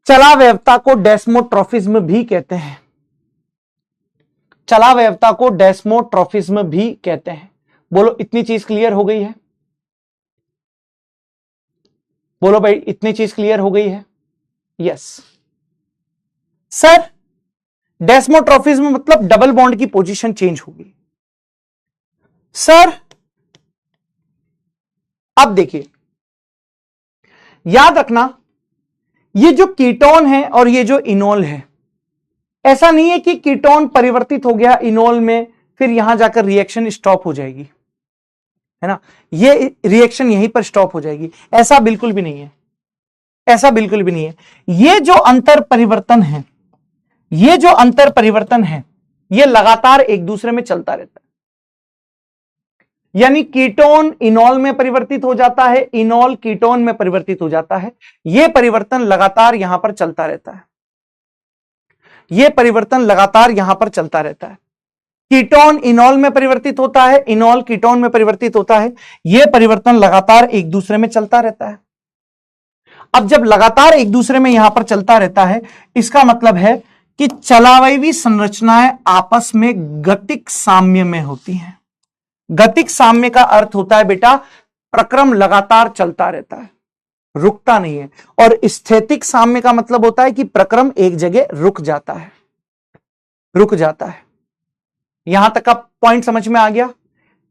चलावयवता को डेस्मोट्रॉफिज्म भी कहते हैं। चलावयवता को डेस्मोट्रॉफिज्म भी कहते हैं। बोलो इतनी चीज क्लियर हो गई है, बोलो भाई इतनी चीज क्लियर हो गई है। यस सर, डेस्मोट्रॉफिज्म मतलब डबल बॉन्ड की पोजीशन चेंज होगी। सर अब देखिए, याद रखना, ये जो कीटोन है और ये जो इनोल है, ऐसा नहीं है कि कीटोन परिवर्तित हो गया इनोल में फिर यहां जाकर रिएक्शन स्टॉप हो जाएगी, है ना, ये रिएक्शन यहीं पर स्टॉप हो जाएगी, ऐसा बिल्कुल भी नहीं है, ऐसा बिल्कुल भी नहीं है। ये जो अंतर परिवर्तन है, ये जो अंतर परिवर्तन है, ये लगातार एक दूसरे में चलता रहता है। यानी कीटोन इनॉल में परिवर्तित हो जाता है, इनॉल कीटोन में परिवर्तित हो जाता है। यह परिवर्तन लगातार यहां पर चलता रहता है, यह परिवर्तन लगातार यहां पर चलता रहता है। कीटोन इनॉल में परिवर्तित होता है, इनॉल कीटोन में परिवर्तित होता है। यह परिवर्तन लगातार एक दूसरे में चलता रहता है। अब जब लगातार एक दूसरे में यहां पर चलता रहता है, इसका मतलब है कि चलावयवी संरचनाएं आपस में गतिक साम्य में होती हैं। गतिक साम्य का अर्थ होता है बेटा प्रक्रम लगातार चलता रहता है, रुकता नहीं है। और स्थैतिक साम्य का मतलब होता है कि प्रक्रम एक जगह रुक जाता है, रुक जाता है। यहां तक का पॉइंट समझ में आ गया।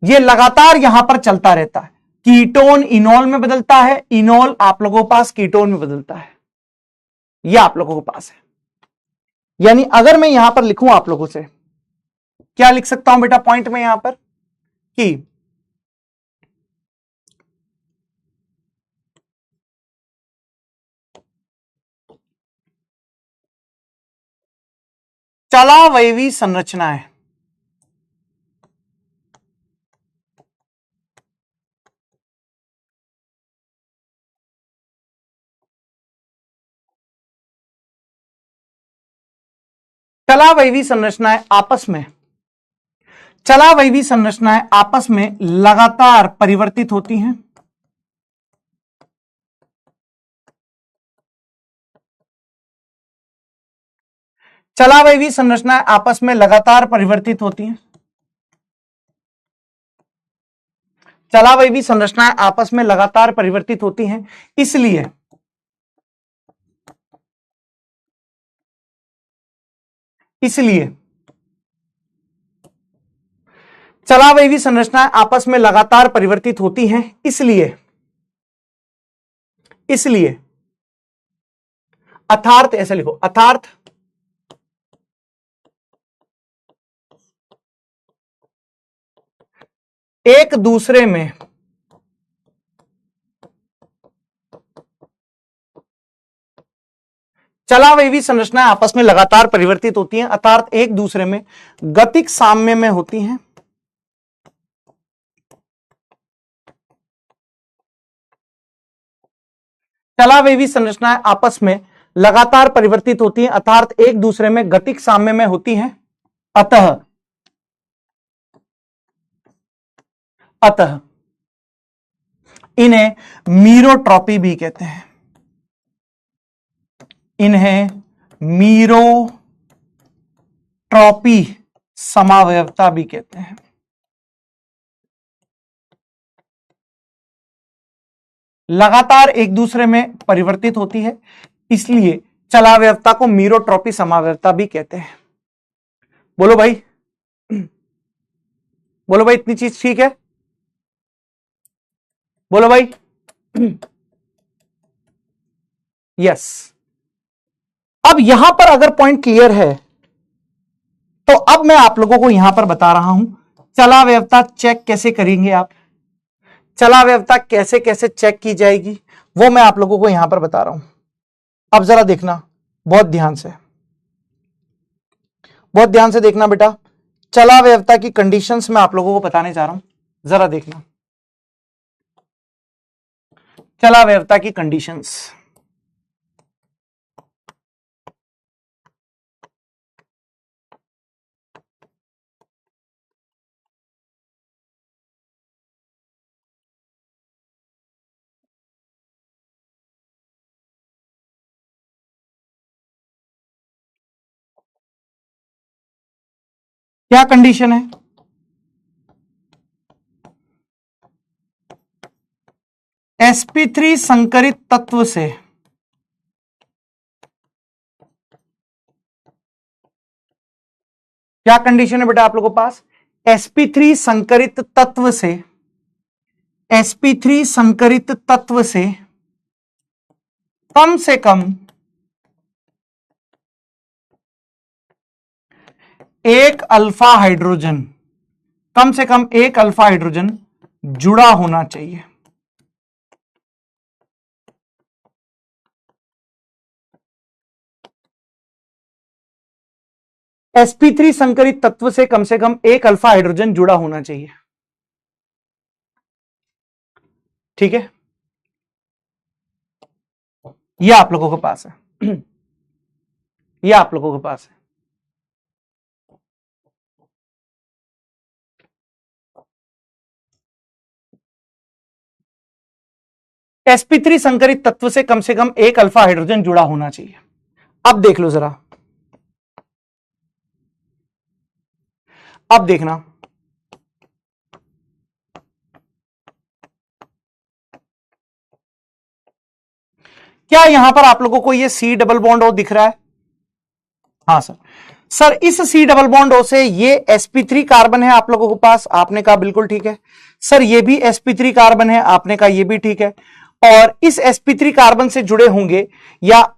यह लगातार यहां पर चलता रहता है। कीटोन इनॉल में बदलता है, इनॉल आप लोगों के पास कीटोन में बदलता है। यह आप लोगों के पास है। यानी अगर मैं यहां पर लिखूं आप लोगों से, क्या लिख सकता हूं बेटा पॉइंट में यहां पर कि चलावयवी संरचनाएं चलावयवी संरचनाएं आपस में चलावयवी संरचनाएं आपस में लगातार परिवर्तित होती हैं। चलावयवी संरचनाएं आपस में लगातार परिवर्तित होती हैं। चलावयवी संरचनाएं आपस में लगातार परिवर्तित होती हैं। इसलिए चलावयवी संरचनाएं आपस में लगातार परिवर्तित होती हैं। इसलिए अर्थात ऐसे लिखो, अर्थात एक दूसरे में चलावयवी संरचनाएं आपस में लगातार परिवर्तित होती हैं, अर्थात एक दूसरे में गतिक साम्य में होती हैं। चलावयवी संरचनाएं आपस में लगातार परिवर्तित होती हैं, अर्थात एक दूसरे में गतिक साम्य में होती हैं। अतः इन्हें मीरोट्रॉपी भी कहते हैं। इन्हें मीरोट्रॉपी समावयवता भी कहते हैं। लगातार एक दूसरे में परिवर्तित होती है, इसलिए चलावयवता को मीरोट्रॉपी समावयवता भी कहते हैं। बोलो भाई, बोलो भाई, इतनी चीज ठीक है? बोलो भाई। यस। अब यहां पर अगर पॉइंट क्लियर है तो अब मैं आप लोगों को यहां पर बता रहा हूं चलावयवता चेक कैसे करेंगे आप, चलावयवता कैसे कैसे चेक की जाएगी वो मैं आप लोगों को यहां पर बता रहा हूं। अब जरा देखना, बहुत ध्यान से, बहुत ध्यान से देखना बेटा। चलावयवता की कंडीशंस मैं आप लोगों को बताने जा रहा हूं, जरा देखना चलावयवता की कंडीशंस। क्या कंडीशन है? sp3 संकरित तत्व से क्या कंडीशन है बेटा आप लोगों के पास? sp3 संकरित तत्व से sp3 संकरित तत्व से कम एक अल्फा हाइड्रोजन, कम से कम एक अल्फा हाइड्रोजन जुड़ा होना चाहिए। sp3 संकरित तत्व से कम एक अल्फा हाइड्रोजन जुड़ा होना चाहिए। ठीक है, यह आप लोगों के पास है, यह आप लोगों के पास है। sp3 संकरित तत्व से कम एक अल्फा हाइड्रोजन जुड़ा होना चाहिए। अब देख लो जरा, अब देखना, क्या यहां पर आप लोगों को ये सी डबल बॉन्ड ओ दिख रहा है? हाँ सर। सर इस सी डबल बॉन्ड ओ से ये sp3 कार्बन है आप लोगों के पास, आपने कहा बिल्कुल ठीक है। सर ये भी sp3 कार्बन है, आपने कहा ये भी ठीक है। और इस sp3 कार्बन से जुड़े होंगे या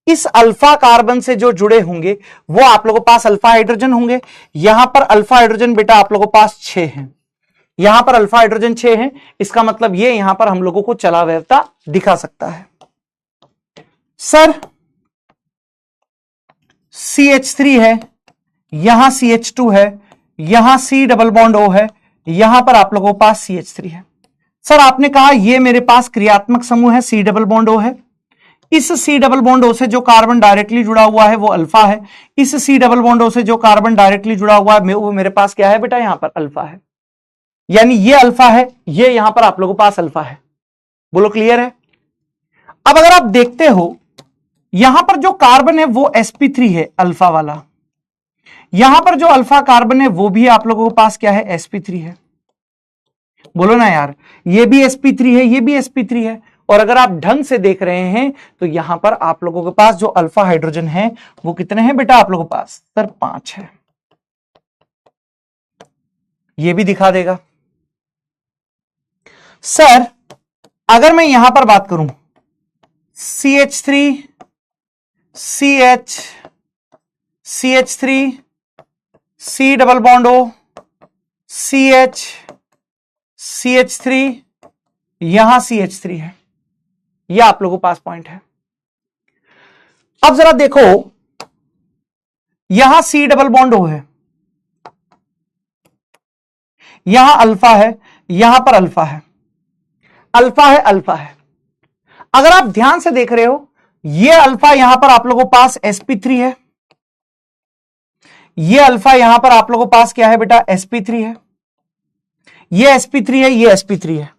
इस अल्फा कार्बन से जो जुड़े होंगे वो आप लोगों के पास अल्फा हाइड्रोजन होंगे। यहां पर अल्फा हाइड्रोजन बेटा आप लोगों के पास 6 है, यहां पर अल्फा हाइड्रोजन 6 है। इसका मतलब ये यहां पर हम लोगों को चला व्यवस्था दिखा सकता है। सर CH3 है, यहां CH2 है, यहां C डबल बॉन्ड O है, यहां पर आप लोगों के पास CH3 है। सर आपने कहा ये मेरे पास क्रियात्मक समूह है, C डबल बॉन्ड O है। इस C डबल बॉन्ड O से जो कार्बन डायरेक्टली जुड़ा हुआ है वो अल्फा है। इस C डबल बॉन्ड O से जो कार्बन डायरेक्टली जुड़ा हुआ है वो मेरे पास क्या है बेटा? यहां पर अल्फा है। यानी ये अल्फा है, ये यहां पर आप लोगों के पास अल्फा है। बोलो क्लियर है? अब अगर आप देखते हो यहां पर जो कार्बन है वो sp3 है अल्फा वाला, यहां पर जो अल्फा कार्बन है वो भी आप लोगों के पास क्या है? sp3 है। बोलो ना यार, ये भी sp3 है, ये भी sp3 है। और अगर आप ढंग से देख रहे हैं तो यहां पर आप लोगों के पास जो अल्फा हाइड्रोजन है वो कितने हैं बेटा आप लोगों के पास? सर 5 है। ये भी दिखा देगा। सर अगर मैं यहां पर बात करूं CH3 CH CH3 C double bond O CH CH3, यहां CH3 है, यह आप लोगों के पास पॉइंट है। अब जरा देखो यहां C डबल बॉन्ड O है, यहां अल्फा है, यहां पर अल्फा है, अल्फा है, अल्फा है। अगर आप ध्यान से देख रहे हो ये अल्फा यहां पर आप लोगों के पास sp3 है, ये अल्फा यहां पर आप लोगों के पास क्या है बेटा? sp3 है। ये sp3 है, ये sp3 है,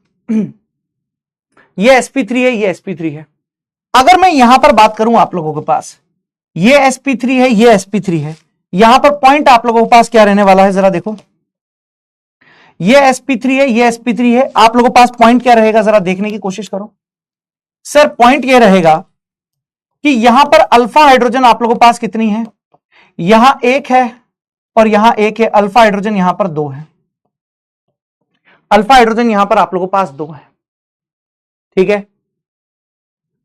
ये sp3 है, ये sp3 है। अगर मैं यहां पर बात करूं आप लोगों के पास ये sp3 है, ये sp3 है, यहां पर पॉइंट आप लोगों के पास क्या रहने वाला है? जरा देखो, ये sp3 है, ये sp3 है, आप लोगों के पास पॉइंट क्या रहेगा? जरा देखने की कोशिश करो। सर पॉइंट यह रहेगा कि यहां पर अल्फा हाइड्रोजन आप लोगों के पास कितनी है? यहां एक है और यहां एक है, अल्फा हाइड्रोजन यहां पर 2 है, अल्फा हाइड्रोजन यहां पर आप लोगों के पास 2 है। ठीक है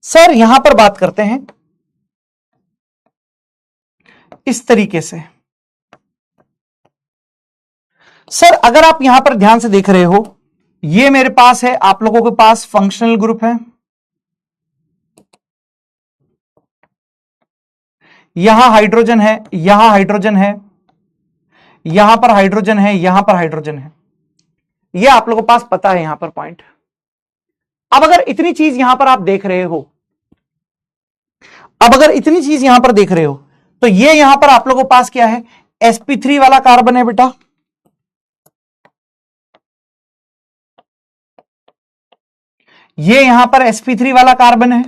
सर, यहां पर बात करते हैं इस तरीके से। सर अगर आप यहां पर ध्यान से देख रहे हो ये मेरे पास है, आप लोगों के पास फंक्शनल ग्रुप है, यहां हाइड्रोजन है, यहां हाइड्रोजन है, यहां पर हाइड्रोजन है, यहां पर हाइड्रोजन है, यह आप लोगों के पास पता है यहां पर पॉइंट। अब अगर इतनी चीज यहां पर आप देख रहे हो, अब अगर इतनी चीज यहां पर देख रहे हो तो ये यहां पर आप लोगों के पास क्या है? sp3 वाला कार्बन है बेटा, ये यहां पर sp3 वाला कार्बन है।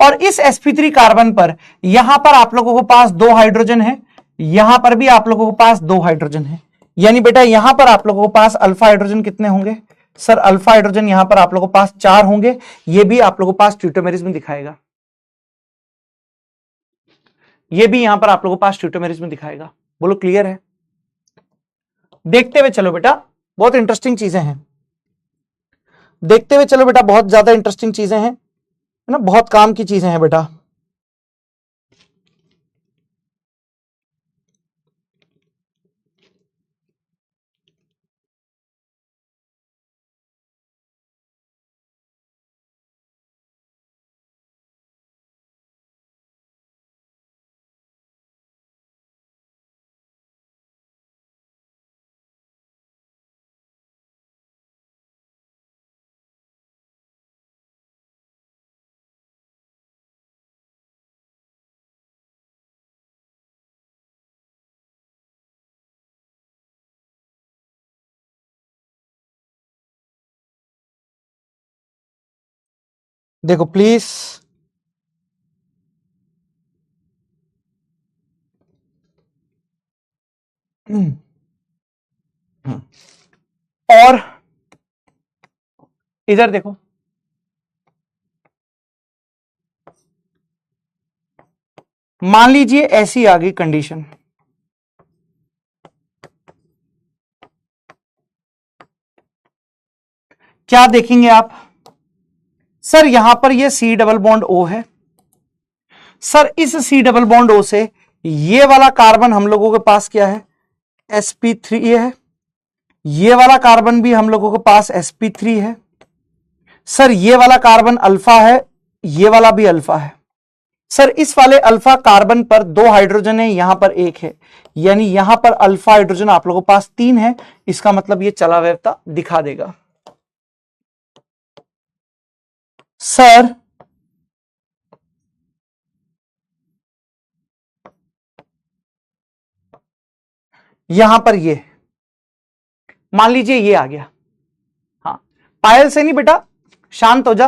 और इस sp3 कार्बन पर यहां पर आप लोगों के पास 2 हाइड्रोजन है, यहां पर भी आप लोगों के पास 2 हाइड्रोजन है। यानी बेटा यहां पर आप लोगों के पास अल्फा हाइड्रोजन कितने होंगे? सर अल्फा हाइड्रोजन यहां पर आप लोगों के पास 4 होंगे। ये भी आप लोगों के पास ट्यूटोमेरिज में दिखाएगा, ये भी यहां पर आप लोगों के पास ट्यूटोमेरिज में दिखाएगा। बोलो क्लियर है? देखते हुए चलो बेटा, बहुत इंटरेस्टिंग चीजें हैं, देखते हुए चलो बेटा, बहुत ज्यादा इंटरेस्टिंग चीजें हैं, है ना, बहुत काम की चीजें हैं बेटा। देखो प्लीज, और इधर देखो, मान लीजिए ऐसी आ गई कंडीशन, क्या देखेंगे आप? सर यहां पर ये सी डबल बॉन्ड ओ है, सर इस सी डबल बॉन्ड ओ से ये वाला कार्बन हम लोगों के पास क्या है? sp3 है। ये वाला कार्बन भी हम लोगों के पास sp3 है। सर ये वाला कार्बन अल्फा है, ये वाला भी अल्फा है। सर इस वाले अल्फा कार्बन पर 2 हाइड्रोजन है, यहां पर 1 है, यानी यहां पर अल्फा हाइड्रोजन आप लोगों के पास 3 है। इसका मतलब ये चला व्यवस्था दिखा देगा। सर यहां पर ये मान लीजिए ये आ गया, हाँ पायल से नहीं बेटा, शांत हो जा,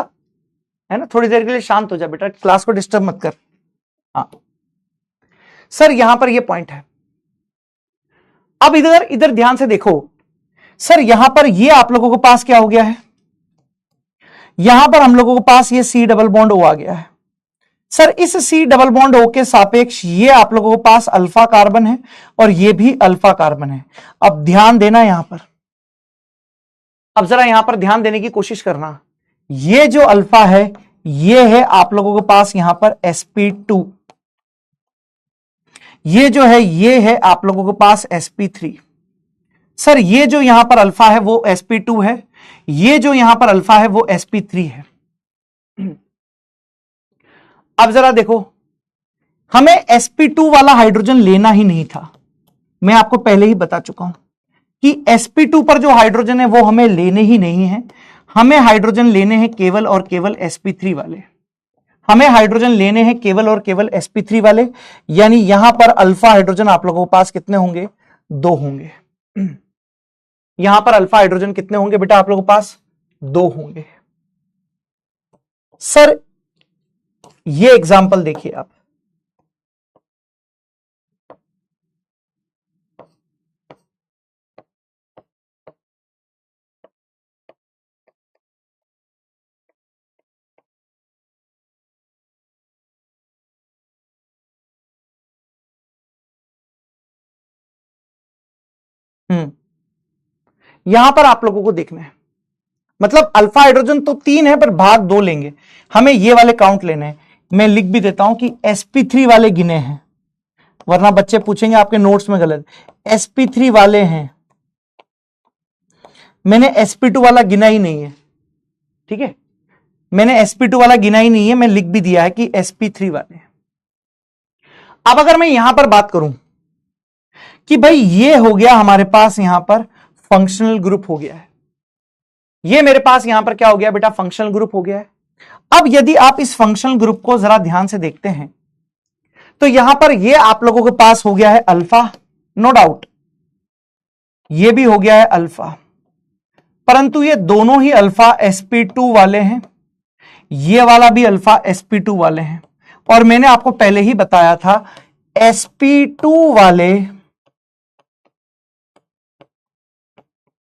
है ना, थोड़ी देर के लिए शांत हो जा बेटा, क्लास को डिस्टर्ब मत कर। हाँ सर यहां पर ये पॉइंट है। अब इधर इधर ध्यान से देखो, सर यहां पर ये आप लोगों के पास क्या हो गया है? यहां पर हम लोगों के पास ये सी डबल बॉन्ड ओ आ गया है। सर इस सी डबल बॉन्ड ओ के सापेक्ष ये आप लोगों के पास अल्फा कार्बन है और ये भी अल्फा कार्बन है। अब ध्यान देना यहां पर, अब जरा यहां पर ध्यान देने की कोशिश करना। ये जो अल्फा है ये है आप लोगों के पास यहां पर sp2, ये जो है ये है आप लोगों के पास sp3। सर ये जो यहां पर अल्फा है वो sp2 है, ये जो यहां पर अल्फा है वो sp3 है। अब जरा देखो, हमें sp2 वाला हाइड्रोजन लेना ही नहीं था, मैं आपको पहले ही बता चुका हूं कि sp2 पर जो हाइड्रोजन है वो हमें लेने ही नहीं है। हमें हाइड्रोजन लेने हैं केवल और केवल sp3 वाले, हमें हाइड्रोजन लेने हैं केवल और केवल sp3 वाले, यानी यहां पर अल्फा हाइड्रोजन आप लोगों के पास कितने होंगे? 2 होंगे। यहां पर अल्फा हाइड्रोजन कितने होंगे बेटा आप लोगों के पास? 2 होंगे। सर ये एग्जाम्पल देखिए आप, यहां पर आप लोगों को देखना है, मतलब अल्फा हाइड्रोजन तो 3 है पर भाग 2 लेंगे, हमें ये वाले काउंट लेने हैं। मैं लिख भी देता हूं कि sp3 वाले गिने हैं, वरना बच्चे पूछेंगे आपके नोट्स में गलत। sp3 वाले हैं, मैंने sp2 वाला गिना ही नहीं है, ठीक है, मैंने sp2 वाला गिना ही नहीं है, मैं लिख भी दिया है कि sp3 वाले। अब अगर मैं यहां पर बात करूं कि भाई ये हो गया हमारे पास यहां पर फंक्शनल ग्रुप हो गया है, ये मेरे पास यहां पर क्या हो गया बेटा? फंक्शनल ग्रुप हो गया है। अब यदि आप इस फंक्शनल ग्रुप को जरा ध्यान से देखते हैं तो यहां पर ये आप लोगों के पास हो गया है अल्फा, नो डाउट, ये भी हो गया है अल्फा, परंतु ये दोनों ही अल्फा sp2 वाले हैं, ये वाला भी अल्फा sp2 वाले हैं। और मैंने आपको पहले ही बताया था sp2 वाले,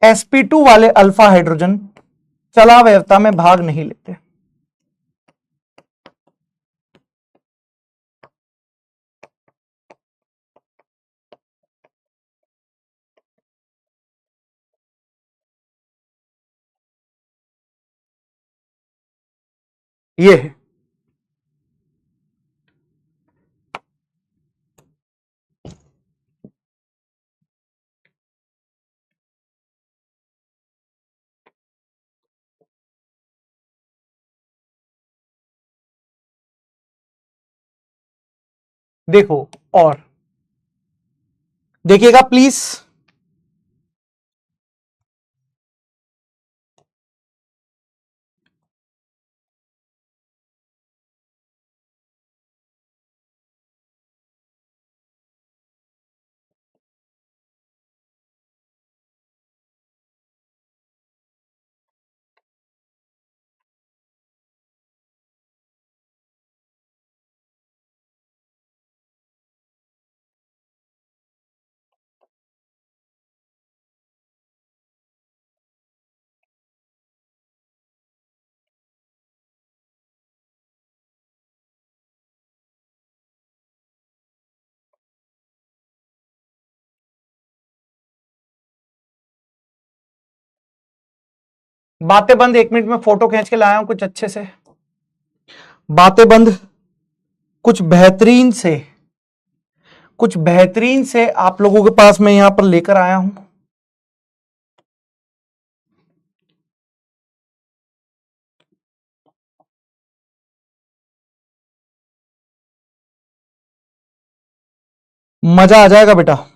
sp2 वाले अल्फा हाइड्रोजन चला अवयवता में भाग नहीं लेते। ये है, देखो, और देखिएगा प्लीज, बातें बंद, 1 मिनट में फोटो खींच के लाया हूं कुछ अच्छे से। बातें बंद कुछ बेहतरीन से आप लोगों के पास मैं यहां पर लेकर आया हूं। मजा आ जाएगा बेटा।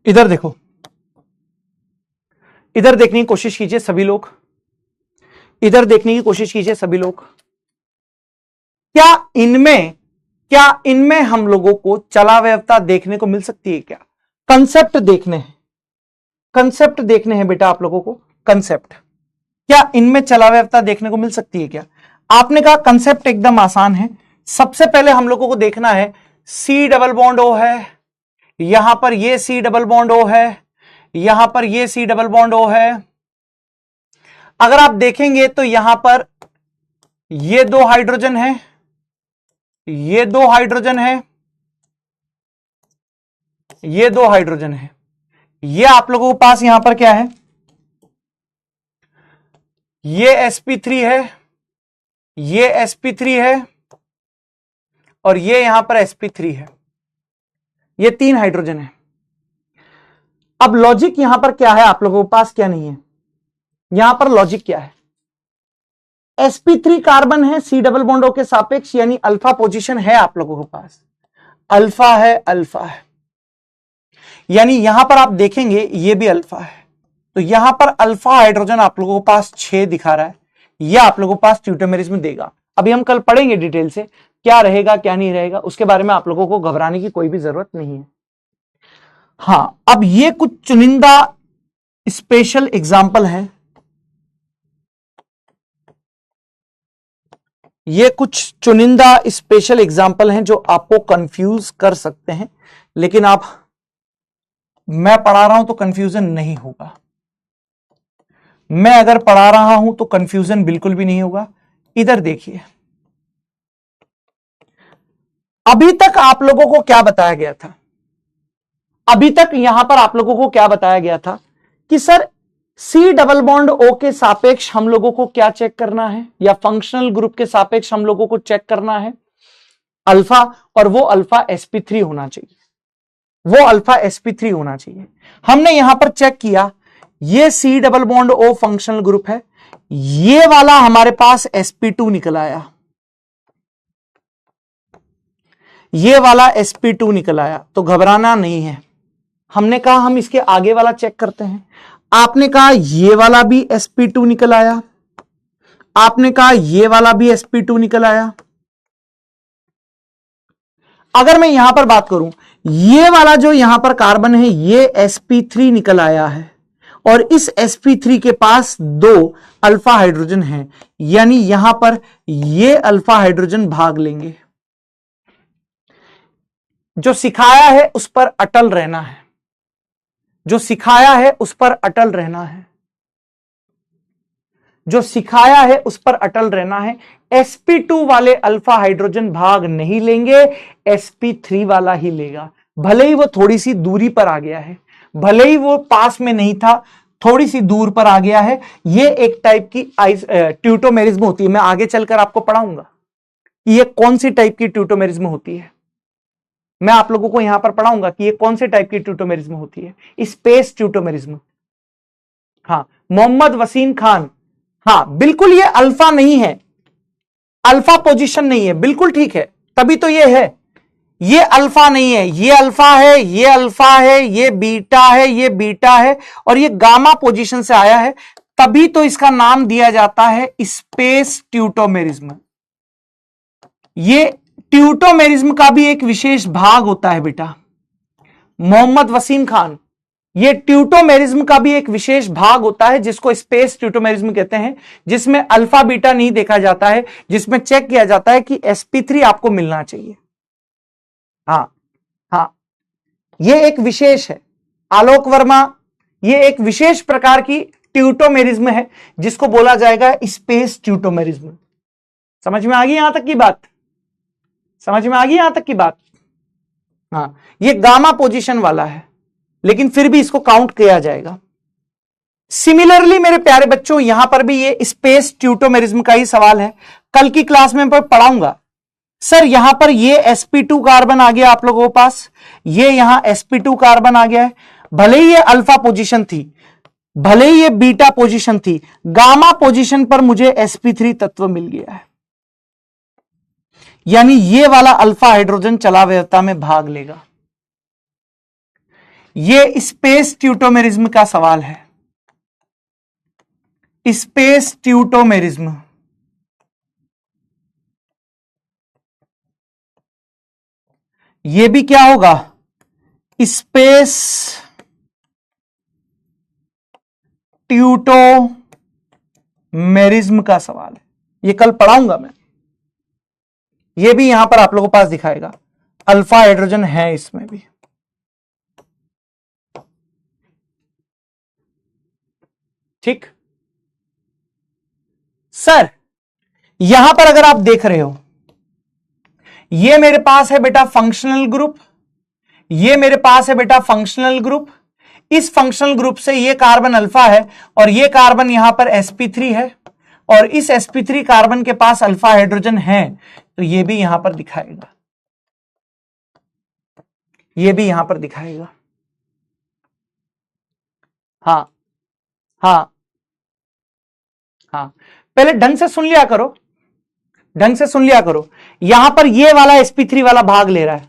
इधर देखो, इधर देखने की कोशिश कीजिए सभी लोग, इधर देखने की कोशिश कीजिए सभी लोग। क्या इनमें हम लोगों को चलावयवता देखने को मिल सकती है क्या? कंसेप्ट देखने हैं, कंसेप्ट देखने हैं बेटा आप लोगों को। कंसेप्ट, क्या इनमें चलावयवता देखने को मिल सकती है क्या? आपने कहा कंसेप्ट एकदम आसान है। सबसे पहले हम लोगों को देखना है सी डबल बॉन्ड ओ है, यहां पर ये सी डबल बॉन्ड ओ है, यहां पर ये सी डबल बॉन्ड ओ है। अगर आप देखेंगे तो यहां पर ये 2 हाइड्रोजन है, ये 2 हाइड्रोजन है, ये 2 हाइड्रोजन है। ये आप लोगों के पास यहां पर क्या है? ये sp3 है, ये sp3 है और ये यहां पर sp3 है। ये 3 हाइड्रोजन है। अब लॉजिक यहां पर क्या है आप लोगों के पास, क्या नहीं है? यहां पर लॉजिक क्या है? sp3 कार्बन है सी डबल बॉन्ड ओ के सापेक्ष, यानी अल्फा पोजीशन है आप लोगों के पास, अल्फा है, अल्फा है। यानी यहां पर आप देखेंगे ये भी अल्फा है, तो यहां पर अल्फा हाइड्रोजन आप लोगों के पास 6 दिखा रहा है। यह आप लोगों के पास ट्यूटोमेरिज्म देगा। अभी हम कल पढ़ेंगे डिटेल से क्या रहेगा क्या नहीं रहेगा, उसके बारे में आप लोगों को घबराने की कोई भी जरूरत नहीं है। हां, अब ये कुछ चुनिंदा स्पेशल एग्जाम्पल है, ये कुछ चुनिंदा स्पेशल एग्जाम्पल हैं जो आपको कंफ्यूज कर सकते हैं, लेकिन आप, मैं पढ़ा रहा हूं तो कंफ्यूजन नहीं होगा। मैं अगर पढ़ा रहा हूं तो कंफ्यूजन बिल्कुल भी नहीं होगा। इधर देखिए, अभी तक आप लोगों को क्या बताया गया था? अभी तक यहां पर आप लोगों को क्या बताया गया था कि sir C double bond O के सापेक्ष हम लोगों को क्या चेक करना है, या फंक्शनल ग्रुप के सापेक्ष हम लोगों को चेक करना है अल्फा, और वो अल्फा sp3 होना चाहिए, वो अल्फा sp3 होना चाहिए। हमने यहां पर चेक किया, ये C double bond O functional group है, ये वाला हमारे पास sp2 निकल आया, ये वाला sp2 निकल आया, तो घबराना नहीं है। हमने कहा हम इसके आगे वाला चेक करते हैं। आपने कहा ये वाला भी sp2 निकल आया, आपने कहा ये वाला भी sp2 निकल आया। अगर मैं यहां पर बात करूं, ये वाला जो यहां पर कार्बन है ये sp3 निकल आया है, और इस sp3 के पास 2 अल्फा हाइड्रोजन है, यानी यहां पर ये अल्फा हाइड्रोजन भाग लेंगे। जो सिखाया है उस पर अटल रहना है, जो सिखाया है उस पर अटल रहना है, जो सिखाया है उस पर अटल रहना है। sp2 वाले अल्फा हाइड्रोजन भाग नहीं लेंगे, sp3 वाला ही लेगा। भले ही वो थोड़ी सी दूरी पर आ गया है, भले ही वो पास में नहीं था, थोड़ी सी दूर पर आ गया है। ये एक टाइप की ट्यूटोमेरिज्म होती है। मैं आगे चलकर आपको पढ़ाऊंगा कि ये कौन सी टाइप की ट्यूटोमेरिज्म होती है। मैं आप लोगों को यहां पर पढ़ाऊंगा कि ये कौन से टाइप की ट्यूटोमेरिज्म होती है। स्पेस ट्यूटोमेरिज्म। हाँ, मोहम्मद वसीम खान, हाँ बिल्कुल, ये अल्फा नहीं है, अल्फा पोजीशन नहीं है, बिल्कुल ठीक है, तभी तो ये है। ये अल्फा नहीं है, ये अल्फा है, ये अल्फा है, ये बीटा है, ये बीटा है, और ये गामा पोजीशन से आया है, तभी तो इसका नाम दिया जाता है स्पेस ट्यूटोमेरिज्म। ये ट्यूटोमेरिज्म का भी एक विशेष भाग होता है बेटा, मोहम्मद वसीम खान, ये ट्यूटोमेरिज्म का भी एक विशेष भाग होता है जिसको स्पेस ट्यूटोमेरिज्म कहते हैं, जिसमें अल्फा बीटा नहीं देखा जाता है, जिसमें चेक किया जाता है कि sp3 आपको मिलना चाहिए। हाँ हाँ, ये एक विशेष है आलोक वर्मा, ये एक विशेष प्रकार की ट्यूटोमेरिज्म है जिसको बोला जाएगा स्पेस ट्यूटोमेरिज्म। समझ में आ गई यहां तक की बात? समझ में आ गई यहां तक की बात? हाँ, ये गामा पोजीशन वाला है लेकिन फिर भी इसको काउंट किया जाएगा। सिमिलरली मेरे प्यारे बच्चों, यहां पर भी ये स्पेस ट्यूटोमेरिज्म का ही सवाल है। कल की क्लास में मैं पढ़ाऊंगा सर, यहां पर ये sp2 कार्बन आ गया आप लोगों के पास, ये यहां sp2 कार्बन आ गया है, भले ही ये अल्फा पोजीशन थी, भले ही ये बीटा पोजीशन थी, गामा पोजीशन पर मुझे sp3 तत्व मिल गया है, यानी ये वाला अल्फा हाइड्रोजन चलावयता में भाग लेगा। ये स्पेस ट्यूटोमेरिज्म का सवाल है, स्पेस ट्यूटोमेरिज्म। ये भी क्या होगा? स्पेस ट्यूटोमेरिज्म का सवाल है, ये कल पढ़ाऊंगा मैं। ये भी यहां पर आप लोगों के पास दिखाएगा, अल्फा हाइड्रोजन है इसमें भी। ठीक सर, यहां पर अगर आप देख रहे हो, ये मेरे पास है बेटा फंक्शनल ग्रुप, ये मेरे पास है बेटा फंक्शनल ग्रुप, इस फंक्शनल ग्रुप से ये कार्बन अल्फा है और ये कार्बन यहां पर sp3 है, और इस sp3 कार्बन के पास अल्फा हाइड्रोजन है, तो ये भी यहां पर दिखाएगा, ये भी यहां पर दिखाएगा। हाँ हाँ हाँ, पहले ढंग से सुन लिया करो, ढंग से सुन लिया करो। यहां पर ये वाला sp3 वाला भाग ले रहा है,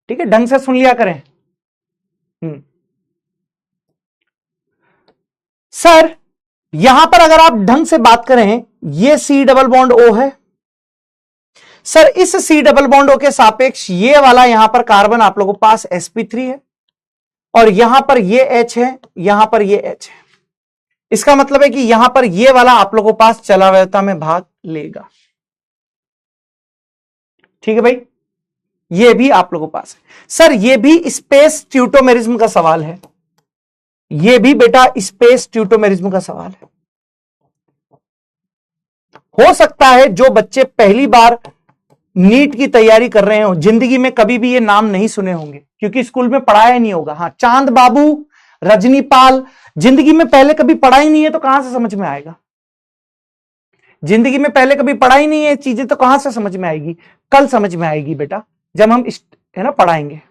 ठीक है, ढंग से सुन लिया करें। सर, यहां पर अगर आप ढंग से बात करें, ये C डबल बॉन्ड O है सर, इस C डबल बॉन्ड O के सापेक्ष ये वाला यहां पर कार्बन आप लोगों के पास sp3 है, और यहां पर ये H है, यहां पर ये H है। इसका मतलब है कि यहां पर ये वाला आप लोगों के पास चलावयता में भाग लेगा। ठीक है भाई, ये भी आप लोगों के पास है। सर, ये भी स्पेस ट्यूटोमेरिज्म का सवाल है, ये भी बेटा स्पेस ट्यूटोमेरिज्म का सवाल है। हो सकता है जो बच्चे पहली बार नीट की तैयारी कर रहे हो, जिंदगी में कभी भी ये नाम नहीं सुने होंगे क्योंकि स्कूल में पढ़ाया नहीं होगा। हाँ, चांद बाबू, रजनीपाल, जिंदगी में पहले कभी पढ़ा ही नहीं है तो कहां से समझ में आएगा? जिंदगी में पहले कभी पढ़ा ही नहीं है चीजें तो कहां से समझ में आएगी? कल समझ में आएगी बेटा, जब हम है ना पढ़ाएंगे,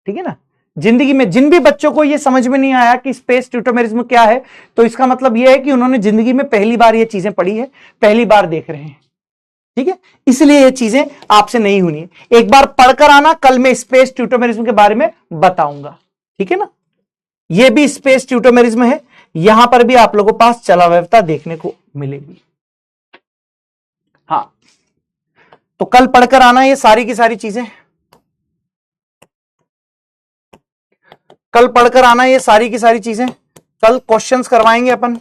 ठीक है ना। जिंदगी में जिन भी बच्चों को ये समझ में नहीं आया कि स्पेस ट्यूटोमेरिज्म क्या है, तो इसका मतलब यह है कि उन्होंने जिंदगी में पहली बार ये चीजें पढ़ी है, पहली बार देख रहे हैं, ठीक है। इसलिए ये चीजें आपसे नहीं होनी है, एक बार पढ़कर आना, कल मैं स्पेस ट्यूटोमेरिज्म के बारे में बताऊंगा, ठीक है ना। ये भी स्पेस ट्यूटोमेरिज्म है, यहां पर भी आप लोगों के पास चलावयता देखने को मिलेगी। हाँ, तो कल पढ़कर आना ये सारी की सारी चीजें, कल पढ़कर आना ये सारी की सारी चीजें, कल क्वेश्चंस करवाएंगे अपन।